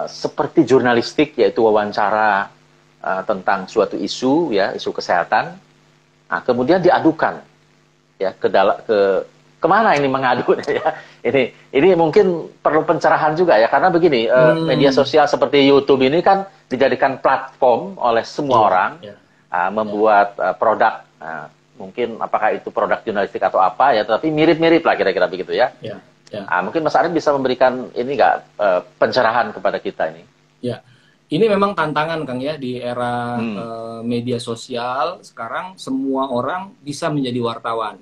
seperti jurnalistik, yaitu wawancara tentang suatu isu ya, isu kesehatan. Nah, kemudian diadukan ya kemana ini mengadu ya. Ini mungkin perlu pencerahan juga ya, karena begini, media sosial seperti YouTube ini kan dijadikan platform oleh semua orang membuat produk, mungkin apakah itu produk jurnalistik atau apa ya, tapi mirip-mirip lah kira-kira begitu ya. Mungkin Mas Arief bisa memberikan ini nggak pencerahan kepada kita ini. Ya. Ini memang tantangan Kang ya, di era media sosial sekarang semua orang bisa menjadi wartawan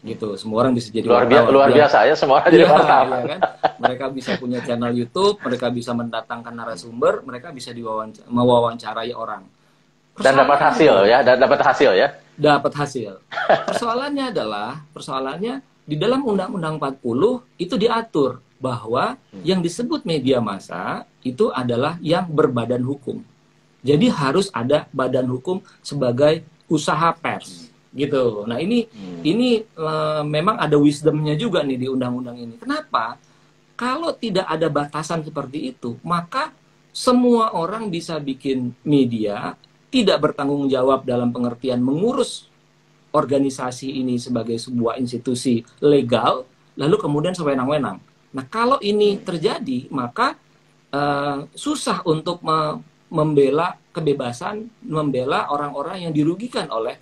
gitu. Semua orang bisa jadi wartawan. Luar biasa ya, semua orang jadi wartawan. Ya kan? Mereka bisa punya channel YouTube, mereka bisa mendatangkan narasumber, mereka bisa mewawancarai orang. Dan dapat hasil ya, Dapat hasil. Persoalannya di dalam Undang-Undang 40 itu diatur bahwa yang disebut media massa itu adalah yang berbadan hukum. Jadi harus ada badan hukum sebagai usaha pers, gitu. Nah ini memang ada wisdomnya juga nih di undang-undang ini. Kenapa? Kalau tidak ada batasan seperti itu, maka semua orang bisa bikin media, tidak bertanggung jawab dalam pengertian mengurus organisasi ini sebagai sebuah institusi legal, lalu kemudian sewenang-wenang. Nah, kalau ini terjadi, maka susah untuk membela kebebasan, membela orang-orang yang dirugikan oleh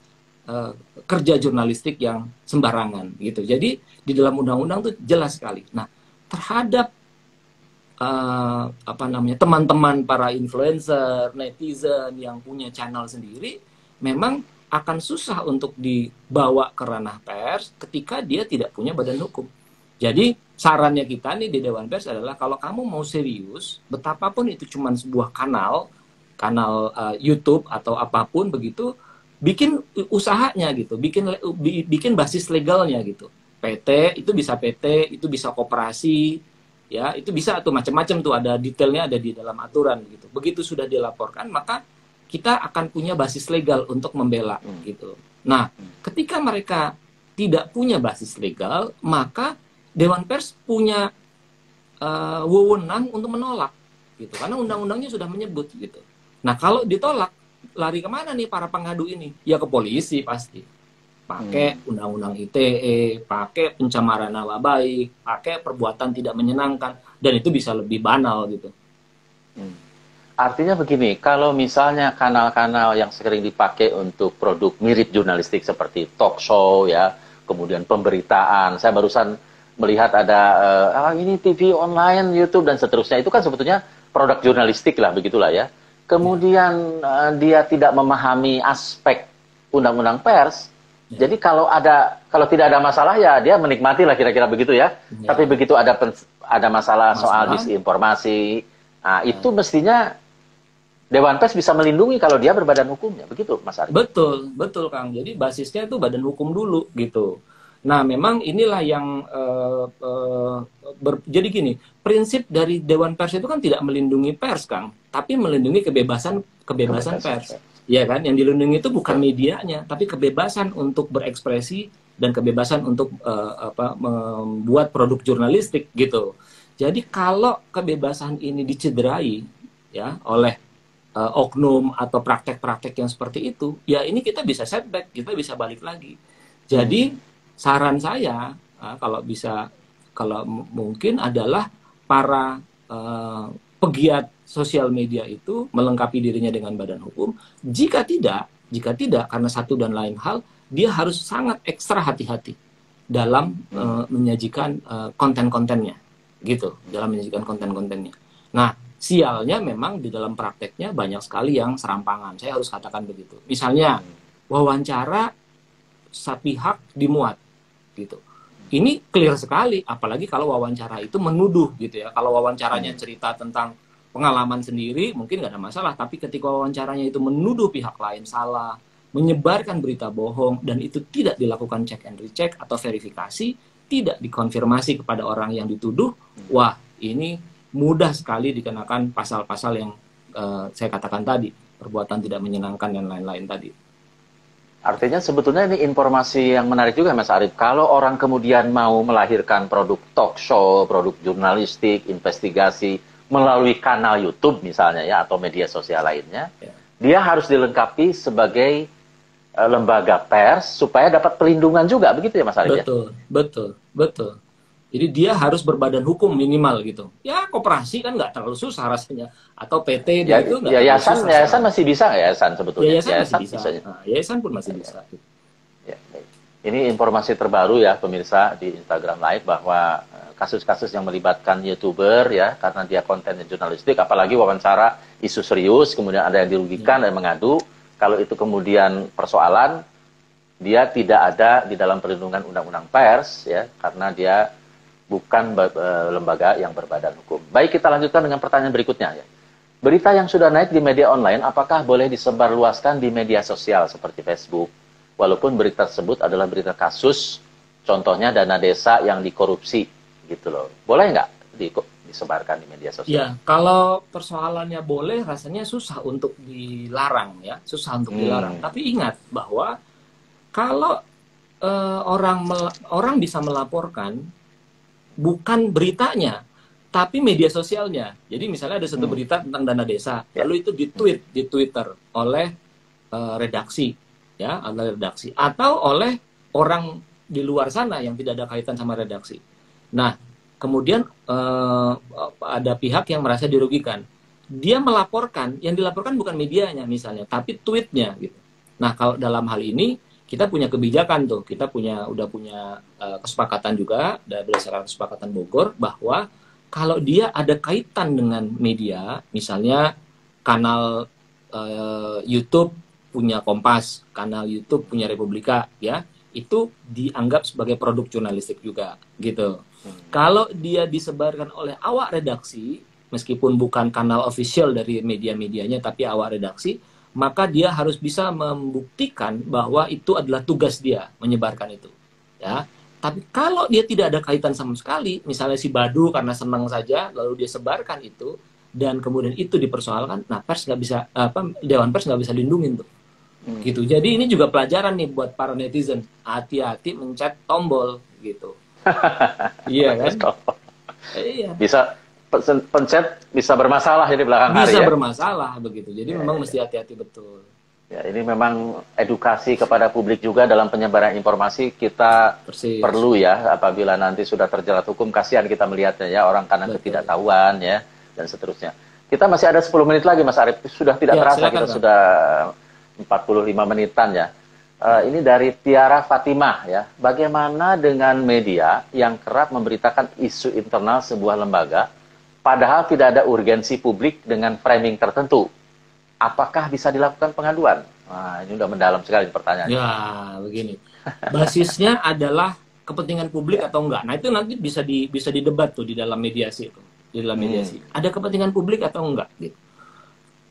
kerja jurnalistik yang sembarangan, gitu. Jadi di dalam undang-undang itu jelas sekali. Nah, terhadap teman-teman para influencer, netizen yang punya channel sendiri, memang akan susah untuk dibawa ke ranah pers ketika dia tidak punya badan hukum. Jadi sarannya kita nih di Dewan Pers adalah, kalau kamu mau serius, betapapun itu cuma sebuah kanal YouTube atau apapun begitu, bikin usahanya gitu, bikin basis legalnya gitu. PT itu bisa koperasi, ya itu bisa tuh macam-macam tuh, ada detailnya ada di dalam aturan gitu. Begitu sudah dilaporkan, maka kita akan punya basis legal untuk membela gitu. Nah, ketika mereka tidak punya basis legal, maka Dewan Pers punya wewenang untuk menolak gitu, karena undang-undangnya sudah menyebut gitu. Nah, kalau ditolak, lari kemana nih para pengadu ini? Ya ke polisi pasti. Pakai undang-undang ITE, pakai pencemaran nama baik, pakai perbuatan tidak menyenangkan, dan itu bisa lebih banal gitu. Artinya begini, kalau misalnya kanal-kanal yang sering dipakai untuk produk mirip jurnalistik seperti talk show ya, kemudian pemberitaan, saya barusan melihat ada ini TV online, YouTube dan seterusnya, itu kan sebetulnya produk jurnalistik lah, begitulah ya. Kemudian dia tidak memahami aspek undang-undang pers, jadi kalau tidak ada masalah ya dia menikmati lah kira-kira begitu ya. Tapi begitu ada masalah soal disinformasi, nah, itu mestinya Dewan Pers bisa melindungi kalau dia berbadan hukumnya, begitu Mas Ari? Betul, betul Kang. Jadi basisnya itu badan hukum dulu gitu. Nah, memang inilah yang jadi gini, prinsip dari Dewan Pers itu kan tidak melindungi pers, Kang, tapi melindungi kebebasan pers. Ya kan, yang dilindungi itu bukan medianya, tapi kebebasan untuk berekspresi dan kebebasan untuk membuat produk jurnalistik gitu. Jadi kalau kebebasan ini dicederai ya oleh oknum atau praktek-praktek yang seperti itu, ya ini kita bisa setback, kita bisa balik lagi. Jadi saran saya kalau mungkin adalah para pegiat sosial media itu melengkapi dirinya dengan badan hukum. Jika tidak karena satu dan lain hal, dia harus sangat ekstra hati-hati dalam menyajikan konten-kontennya, gitu. Dalam menyajikan konten-kontennya. Nah, sialnya memang di dalam prakteknya banyak sekali yang serampangan. Saya harus katakan begitu. Misalnya wawancara sepihak dimuat, gitu. Ini clear sekali, apalagi kalau wawancara itu menuduh, gitu ya. Kalau wawancaranya cerita tentang pengalaman sendiri, mungkin nggak ada masalah. Tapi ketika wawancaranya itu menuduh pihak lain salah, menyebarkan berita bohong, dan itu tidak dilakukan check and recheck atau verifikasi, tidak dikonfirmasi kepada orang yang dituduh, wah ini mudah sekali dikenakan pasal-pasal yang saya katakan tadi, perbuatan tidak menyenangkan dan lain-lain tadi. Artinya sebetulnya ini informasi yang menarik juga Mas Arief. Kalau orang kemudian mau melahirkan produk talk show, produk jurnalistik, investigasi melalui kanal YouTube misalnya ya, atau media sosial lainnya, dia harus dilengkapi sebagai lembaga pers supaya dapat perlindungan juga, begitu ya Mas Arief? Betul. Jadi dia harus berbadan hukum minimal gitu. Ya koperasi kan nggak terlalu susah rasanya. Atau PT ya, itu nggak yayasan masih bisa nggak yayasan sebetulnya? Yayasan masih bisa. Nah, yayasan pun masih bisa. Ya, ini informasi terbaru ya pemirsa di Instagram Live bahwa kasus-kasus yang melibatkan YouTuber ya karena dia kontennya jurnalistik, apalagi wawancara isu serius, kemudian ada yang dirugikan dan mengadu, kalau itu kemudian persoalan, dia tidak ada di dalam perlindungan undang-undang pers ya karena dia bukan lembaga yang berbadan hukum. Baik, kita lanjutkan dengan pertanyaan berikutnya ya. Berita yang sudah naik di media online, apakah boleh disebarluaskan di media sosial seperti Facebook? Walaupun berita tersebut adalah berita kasus, contohnya dana desa yang dikorupsi, gitu loh. Boleh nggak disebarkan di media sosial? Ya, kalau persoalannya boleh, rasanya susah untuk dilarang ya, susah untuk dilarang. Tapi ingat bahwa kalau orang bisa melaporkan bukan beritanya, tapi media sosialnya. Jadi misalnya ada satu berita tentang dana desa, lalu itu di-tweet di Twitter oleh redaksi, ya, oleh redaksi, atau oleh orang di luar sana yang tidak ada kaitan sama redaksi. Nah, kemudian ada pihak yang merasa dirugikan. Dia melaporkan, yang dilaporkan bukan medianya misalnya, tapi tweetnya gitu. Nah, kalau dalam hal ini kita punya kebijakan tuh, kita udah punya kesepakatan juga berdasarkan kesepakatan Bogor bahwa kalau dia ada kaitan dengan media, misalnya kanal YouTube punya Kompas, kanal YouTube punya Republika, ya itu dianggap sebagai produk jurnalistik juga, gitu. Kalau dia disebarkan oleh awak redaksi, meskipun bukan kanal official dari media-medianya, tapi awak redaksi, maka dia harus bisa membuktikan bahwa itu adalah tugas dia menyebarkan itu, ya. Tapi kalau dia tidak ada kaitan sama sekali, misalnya si Badu karena senang saja lalu dia sebarkan itu dan kemudian itu dipersoalkan, nah pers nggak bisa Dewan Pers nggak bisa lindungin tuh, gitu. Jadi ini juga pelajaran nih buat para netizen, hati-hati mencet tombol gitu. Iya kan? Iya. Bisa pencet bisa bermasalah jadi belakang hari ya. Bisa bermasalah begitu. Jadi memang mesti hati-hati betul. Ya, ini memang edukasi kepada publik juga dalam penyebaran informasi kita perlu ya, apabila nanti sudah terjerat hukum, kasihan kita melihatnya ya, orang karena ketidaktahuan ya dan seterusnya. Kita masih ada 10 menit lagi, Mas Arief. Sudah tidak Ya, terasa, silakan, kita Bang. sudah 45 menitan ya. Ini dari Tiara Fatimah ya. Bagaimana dengan media yang kerap memberitakan isu internal sebuah lembaga, padahal tidak ada urgensi publik dengan framing tertentu? Apakah bisa dilakukan pengaduan? Nah, ini udah mendalam sekali pertanyaannya. Ya, begini. Basisnya adalah kepentingan publik Ya. atau enggak. Nah, itu nanti bisa didebat tuh di dalam mediasi itu. Di dalam mediasi. Hmm. Ada kepentingan publik atau enggak gitu.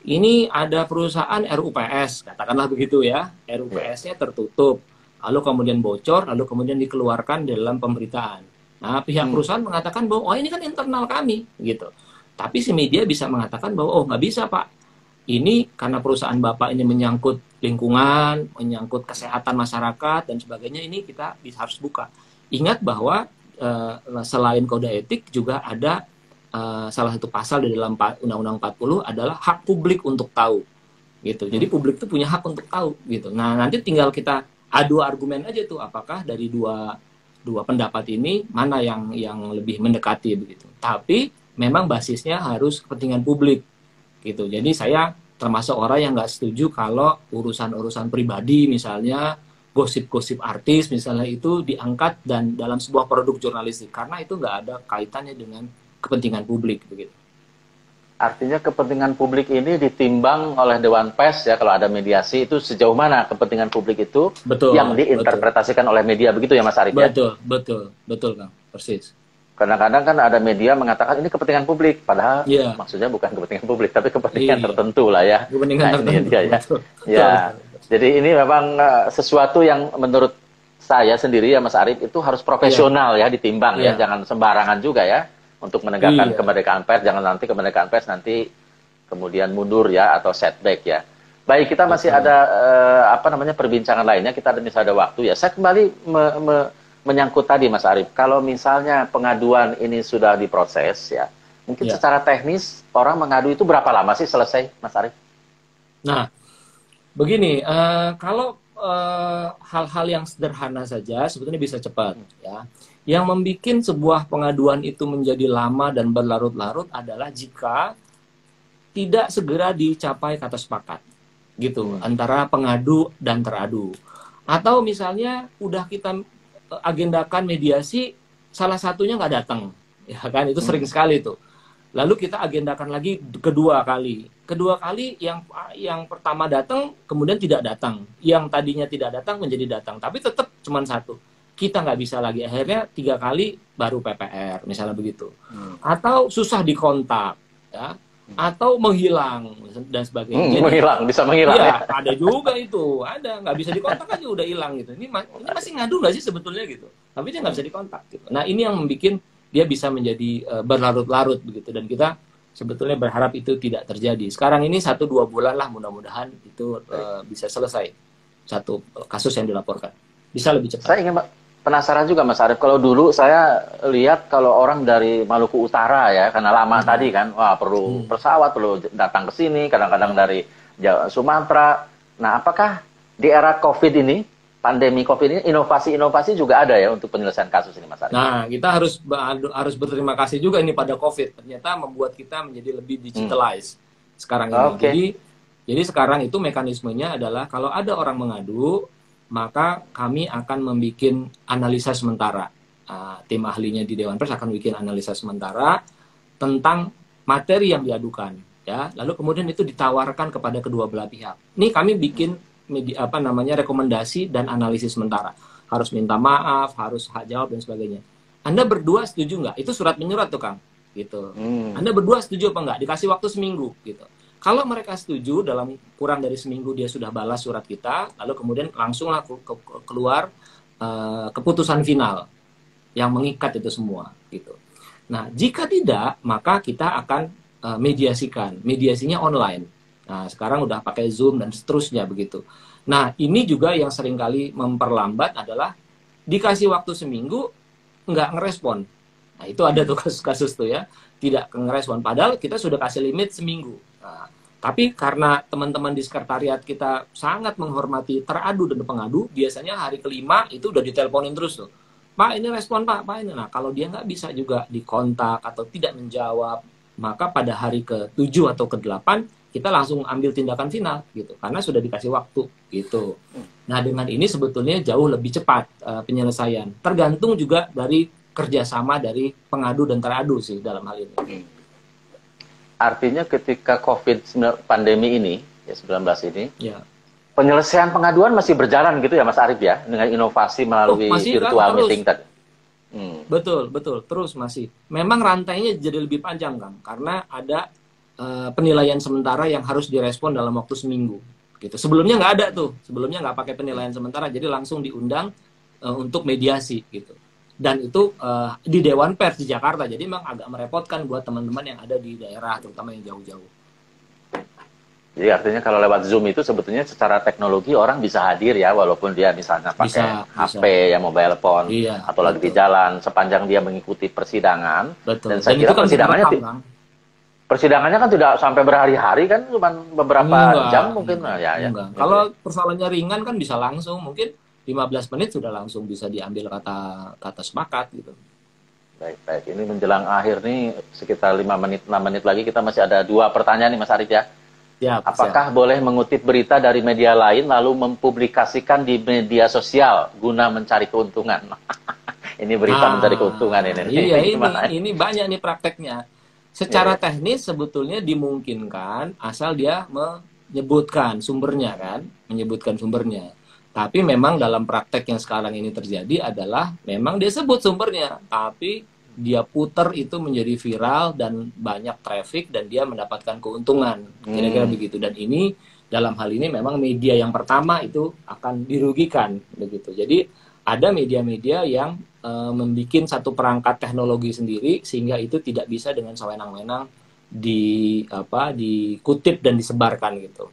Ini ada perusahaan RUPS, katakanlah begitu ya. Ya. RUPS-nya tertutup, lalu kemudian bocor, lalu kemudian dikeluarkan dalam pemberitaan. Nah, pihak Hmm. perusahaan mengatakan bahwa oh ini kan internal kami gitu. Tapi si media bisa mengatakan bahwa oh nggak bisa Pak. Ini karena perusahaan Bapak ini menyangkut lingkungan, menyangkut kesehatan masyarakat dan sebagainya, ini kita harus buka. Ingat bahwa selain kode etik juga ada salah satu pasal di dalam Undang-Undang 40 adalah hak publik untuk tahu gitu. Jadi publik itu punya hak untuk tahu gitu. Nah, nanti tinggal kita adu argumen aja tuh apakah dari dua pendapat ini mana yang lebih mendekati begitu. Tapi memang basisnya harus kepentingan publik gitu. Jadi saya termasuk orang yang nggak setuju kalau urusan-urusan pribadi misalnya gosip-gosip artis misalnya itu diangkat dan dalam sebuah produk jurnalistik karena itu nggak ada kaitannya dengan kepentingan publik begitu. Artinya kepentingan publik ini ditimbang oleh Dewan Pers ya, kalau ada mediasi itu sejauh mana kepentingan publik itu Betul, yang diinterpretasikan oleh media, begitu ya Mas Arief ya? betul Kang, persis. Kadang-kadang kan ada media mengatakan ini kepentingan publik, padahal Iya. maksudnya bukan kepentingan publik, tapi kepentingan Iya. tertentu lah ya. Kepentingan Nah, ini tertentu. dia ya. Betul. Ya, Betul. jadi ini memang sesuatu yang menurut saya sendiri ya Mas Arief itu harus profesional ya ditimbang ya, Iya. jangan sembarangan juga ya untuk menegakkan Iya. kemerdekaan pers, jangan nanti kemerdekaan pers nanti kemudian mundur ya atau setback ya. Baik, kita masih Betul. ada perbincangan lainnya, kita masih ada waktu ya. Saya kembali menyangkut tadi Mas Arief, kalau misalnya pengaduan ini sudah diproses ya, mungkin Ya. secara teknis orang mengadu itu berapa lama sih selesai Mas Arief? Nah, begini, kalau hal-hal yang sederhana saja sebetulnya bisa cepat ya. Yang membuat sebuah pengaduan itu menjadi lama dan berlarut-larut adalah jika tidak segera dicapai kata sepakat gitu antara pengadu dan teradu. Atau misalnya udah kita agendakan mediasi, salah satunya nggak datang, ya kan? Itu sering sekali tuh. Lalu kita agendakan lagi kedua kali yang pertama datang kemudian tidak datang, yang tadinya tidak datang menjadi datang, tapi tetap cuma satu. Kita nggak bisa lagi, akhirnya 3 kali baru PPR misalnya begitu. Atau susah dikontak ya, atau menghilang dan sebagainya. Jadi, Menghilang, bisa menghilang iya, ya. ada juga itu, ada nggak bisa dikontak aja udah hilang gitu. Ini masih ngadu nggak sih sebetulnya gitu, tapi dia nggak bisa dikontak gitu. Nah, ini yang membuat dia bisa menjadi berlarut-larut begitu, dan kita sebetulnya berharap itu tidak terjadi. Sekarang ini 1-2 bulan lah, mudah-mudahan itu bisa selesai satu kasus yang dilaporkan, bisa lebih cepat. Saya ingin penasaran juga Mas Arief, kalau dulu saya lihat kalau orang dari Maluku Utara ya, karena lama tadi kan, wah perlu pesawat, perlu datang ke sini, kadang-kadang dari Sumatera. Nah, apakah di era COVID ini, pandemi COVID ini, inovasi-inovasi juga ada ya untuk penyelesaian kasus ini Mas Arief? Nah, kita harus berterima kasih juga ini pada COVID, ternyata membuat kita menjadi lebih digitalized sekarang ini. Oke. Jadi sekarang itu mekanismenya adalah kalau ada orang mengadu, maka kami akan membuat analisa sementara. Tim ahlinya di Dewan Pers akan bikin analisa sementara tentang materi yang diadukan, ya. Lalu kemudian itu ditawarkan kepada kedua belah pihak. Ini kami bikin rekomendasi dan analisis sementara. Harus minta maaf, harus hak jawab dan sebagainya. Anda berdua setuju nggak? Itu surat menyurat tuh Kang, gitu. Anda berdua setuju apa nggak? Dikasih waktu seminggu, gitu. Kalau mereka setuju, dalam kurang dari seminggu dia sudah balas surat kita, lalu kemudian langsunglah keluar keputusan final yang mengikat itu semua, gitu. Nah, jika tidak, maka kita akan mediasikan. Mediasinya online. Nah, sekarang udah pakai Zoom dan seterusnya begitu. Nah, ini juga yang seringkali memperlambat adalah dikasih waktu seminggu, nggak ngerespon. Nah, itu ada tuh kasus-kasus tuh ya, tidak ngerespon. Padahal kita sudah kasih limit seminggu. Nah, tapi karena teman-teman di sekretariat kita sangat menghormati teradu dan pengadu, biasanya hari kelima itu udah diteleponin terus tuh. Pak, ini respon Pak ini. Nah, kalau dia nggak bisa juga dikontak atau tidak menjawab, maka pada hari ke-7 atau ke-8 kita langsung ambil tindakan final gitu, karena sudah dikasih waktu gitu. Nah, dengan ini sebetulnya jauh lebih cepat penyelesaian. Tergantung juga dari kerjasama dari pengadu dan teradu sih dalam hal ini. Artinya ketika pandemi ini, ya 19 ini, Ya. penyelesaian pengaduan masih berjalan gitu ya Mas Arief ya, dengan inovasi melalui Masih kan virtual terus. meeting tadi. Betul, betul. Terus masih. Memang rantainya jadi lebih panjang, Kang, karena ada penilaian sementara yang harus direspon dalam waktu seminggu. Gitu. Sebelumnya nggak ada tuh. Sebelumnya nggak pakai penilaian sementara, jadi langsung diundang untuk mediasi gitu. Dan itu di Dewan Pers di Jakarta. Jadi memang agak merepotkan buat teman-teman yang ada di daerah, terutama yang jauh-jauh. Jadi artinya kalau lewat Zoom itu sebetulnya secara teknologi orang bisa hadir ya, walaupun dia misalnya pakai HP ya, mobile phone, iya, atau lagi di jalan, sepanjang dia mengikuti persidangan. Betul. Dan saya kira kan persidangannya kan tidak sampai berhari-hari kan, cuma beberapa jam mungkin. Enggak. Kalau persoalannya ringan kan bisa langsung, mungkin 15 menit sudah langsung bisa diambil kata sepakat gitu. Baik. Ini menjelang akhir nih, sekitar 5 menit, 6 menit lagi, kita masih ada 2 pertanyaan nih Mas Arief ya. Apakah boleh mengutip berita dari media lain lalu mempublikasikan di media sosial guna mencari keuntungan? Ini berita mencari keuntungan ini. Iya, ini banyak nih prakteknya. Secara teknis sebetulnya dimungkinkan asal dia menyebutkan sumbernya kan, Tapi memang dalam praktek yang sekarang ini terjadi adalah memang dia sebut sumbernya, tapi dia putar itu menjadi viral dan banyak traffic dan dia mendapatkan keuntungan, kira-kira begitu. Dan ini dalam hal ini memang media yang pertama itu akan dirugikan begitu. Jadi ada media-media yang membuat satu perangkat teknologi sendiri sehingga itu tidak bisa dengan sewenang-wenang dikutip dan disebarkan gitu.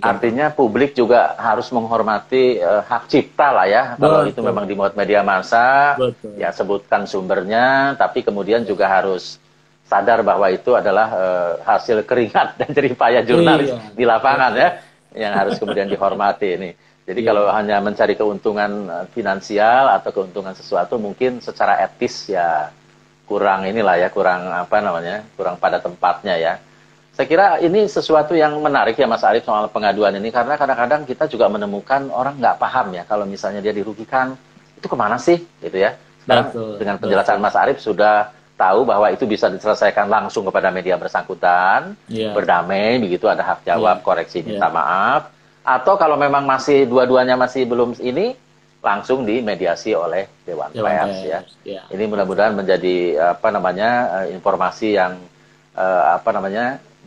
Artinya publik juga harus menghormati hak cipta lah ya. Kalau itu memang dimuat media massa, ya sebutkan sumbernya, tapi kemudian juga harus sadar bahwa itu adalah hasil keringat dan jeripaya jurnalis di lapangan ya, yang harus kemudian dihormati ini. Jadi kalau hanya mencari keuntungan finansial atau keuntungan sesuatu, mungkin secara etis ya kurang pada tempatnya ya. Saya kira ini sesuatu yang menarik ya Mas Arief soal pengaduan ini, karena kadang-kadang kita juga menemukan orang nggak paham ya kalau misalnya dia dirugikan, itu kemana sih gitu ya. Sekarang dengan penjelasan Mas Arief sudah tahu bahwa itu bisa diselesaikan langsung kepada media bersangkutan, berdamai begitu, ada hak jawab, koreksi, minta maaf, atau kalau memang masih dua-duanya masih belum ini, langsung dimediasi oleh Dewan Pers ya. Ini mudah-mudahan menjadi informasi yang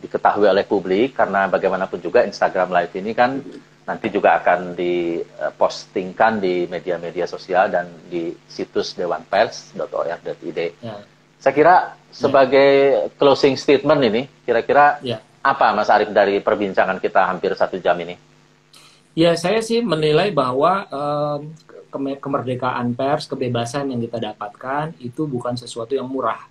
diketahui oleh publik, karena bagaimanapun juga Instagram Live ini kan nanti juga akan dipostingkan di media-media sosial dan di situs dewanpers.or.id. Saya kira sebagai closing statement ini, kira-kira apa Mas Arief dari perbincangan kita hampir 1 jam ini? Ya, saya sih menilai bahwa kemerdekaan pers, kebebasan yang kita dapatkan itu bukan sesuatu yang murah.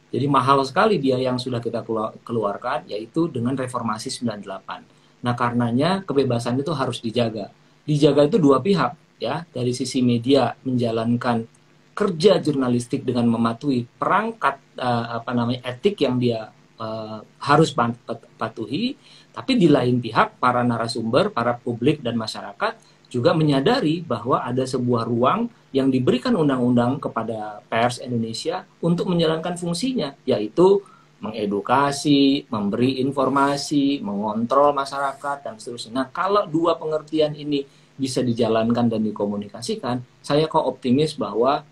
Jadi mahal sekali dia yang sudah kita keluarkan, yaitu dengan reformasi 98. Nah, karenanya kebebasan itu harus dijaga. Dijaga itu dua pihak ya, dari sisi media menjalankan kerja jurnalistik dengan mematuhi perangkat etik yang dia harus patuhi, tapi di lain pihak para narasumber, para publik dan masyarakat juga menyadari bahwa ada sebuah ruang yang diberikan undang-undang kepada pers Indonesia untuk menjalankan fungsinya, yaitu mengedukasi, memberi informasi, mengontrol masyarakat, dan seterusnya. Nah, kalau dua pengertian ini bisa dijalankan dan dikomunikasikan, saya kok optimis bahwa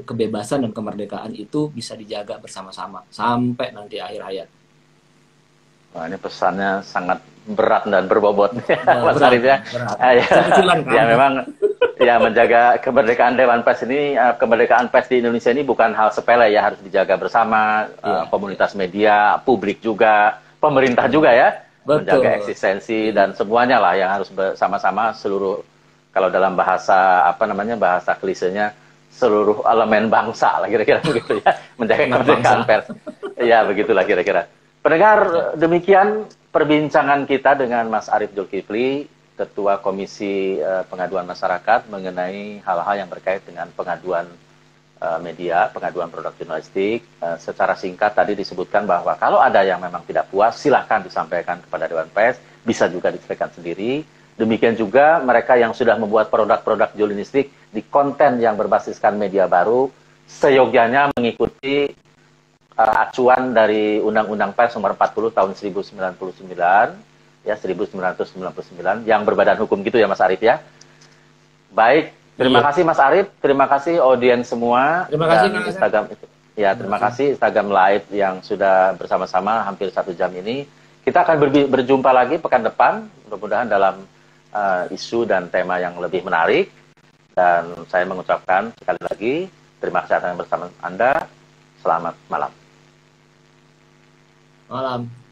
kebebasan dan kemerdekaan itu bisa dijaga bersama-sama sampai nanti akhir hayat. Wah, ini pesannya sangat berat dan berbobot, Mas Arief ya. Ya memang ya menjaga kemerdekaan Dewan Pers ini, kemerdekaan pers di Indonesia ini bukan hal sepele ya, harus dijaga bersama komunitas media, publik juga, pemerintah juga ya, menjaga eksistensi dan semuanya lah yang harus bersama-sama seluruh, kalau dalam bahasa bahasa klisenya, seluruh elemen bangsa lah kira-kira begitu ya, menjaga kemerdekaan pers. Ya begitulah kira-kira. Pendengar, demikian perbincangan kita dengan Mas Arief Zulkifli, Ketua Komisi Pengaduan Masyarakat, mengenai hal-hal yang berkait dengan pengaduan media, pengaduan produk jurnalistik. Secara singkat tadi disebutkan bahwa kalau ada yang memang tidak puas, silahkan disampaikan kepada Dewan Pers, bisa juga disampaikan sendiri. Demikian juga mereka yang sudah membuat produk-produk jurnalistik di konten yang berbasiskan media baru, seyogyanya mengikuti acuan dari Undang-Undang Pers nomor 40 tahun 1999, ya 1999, yang berbadan hukum gitu ya Mas Arief ya. Baik. Terima kasih Mas Arief, terima kasih audiens semua. Terima kasih dan Instagram itu. Ya, terima kasih Instagram Live yang sudah bersama-sama hampir 1 jam ini. Kita akan berjumpa lagi pekan depan, mudah-mudahan dalam isu dan tema yang lebih menarik. Dan saya mengucapkan sekali lagi terima kasih atas bersama Anda. Selamat malam. Malam.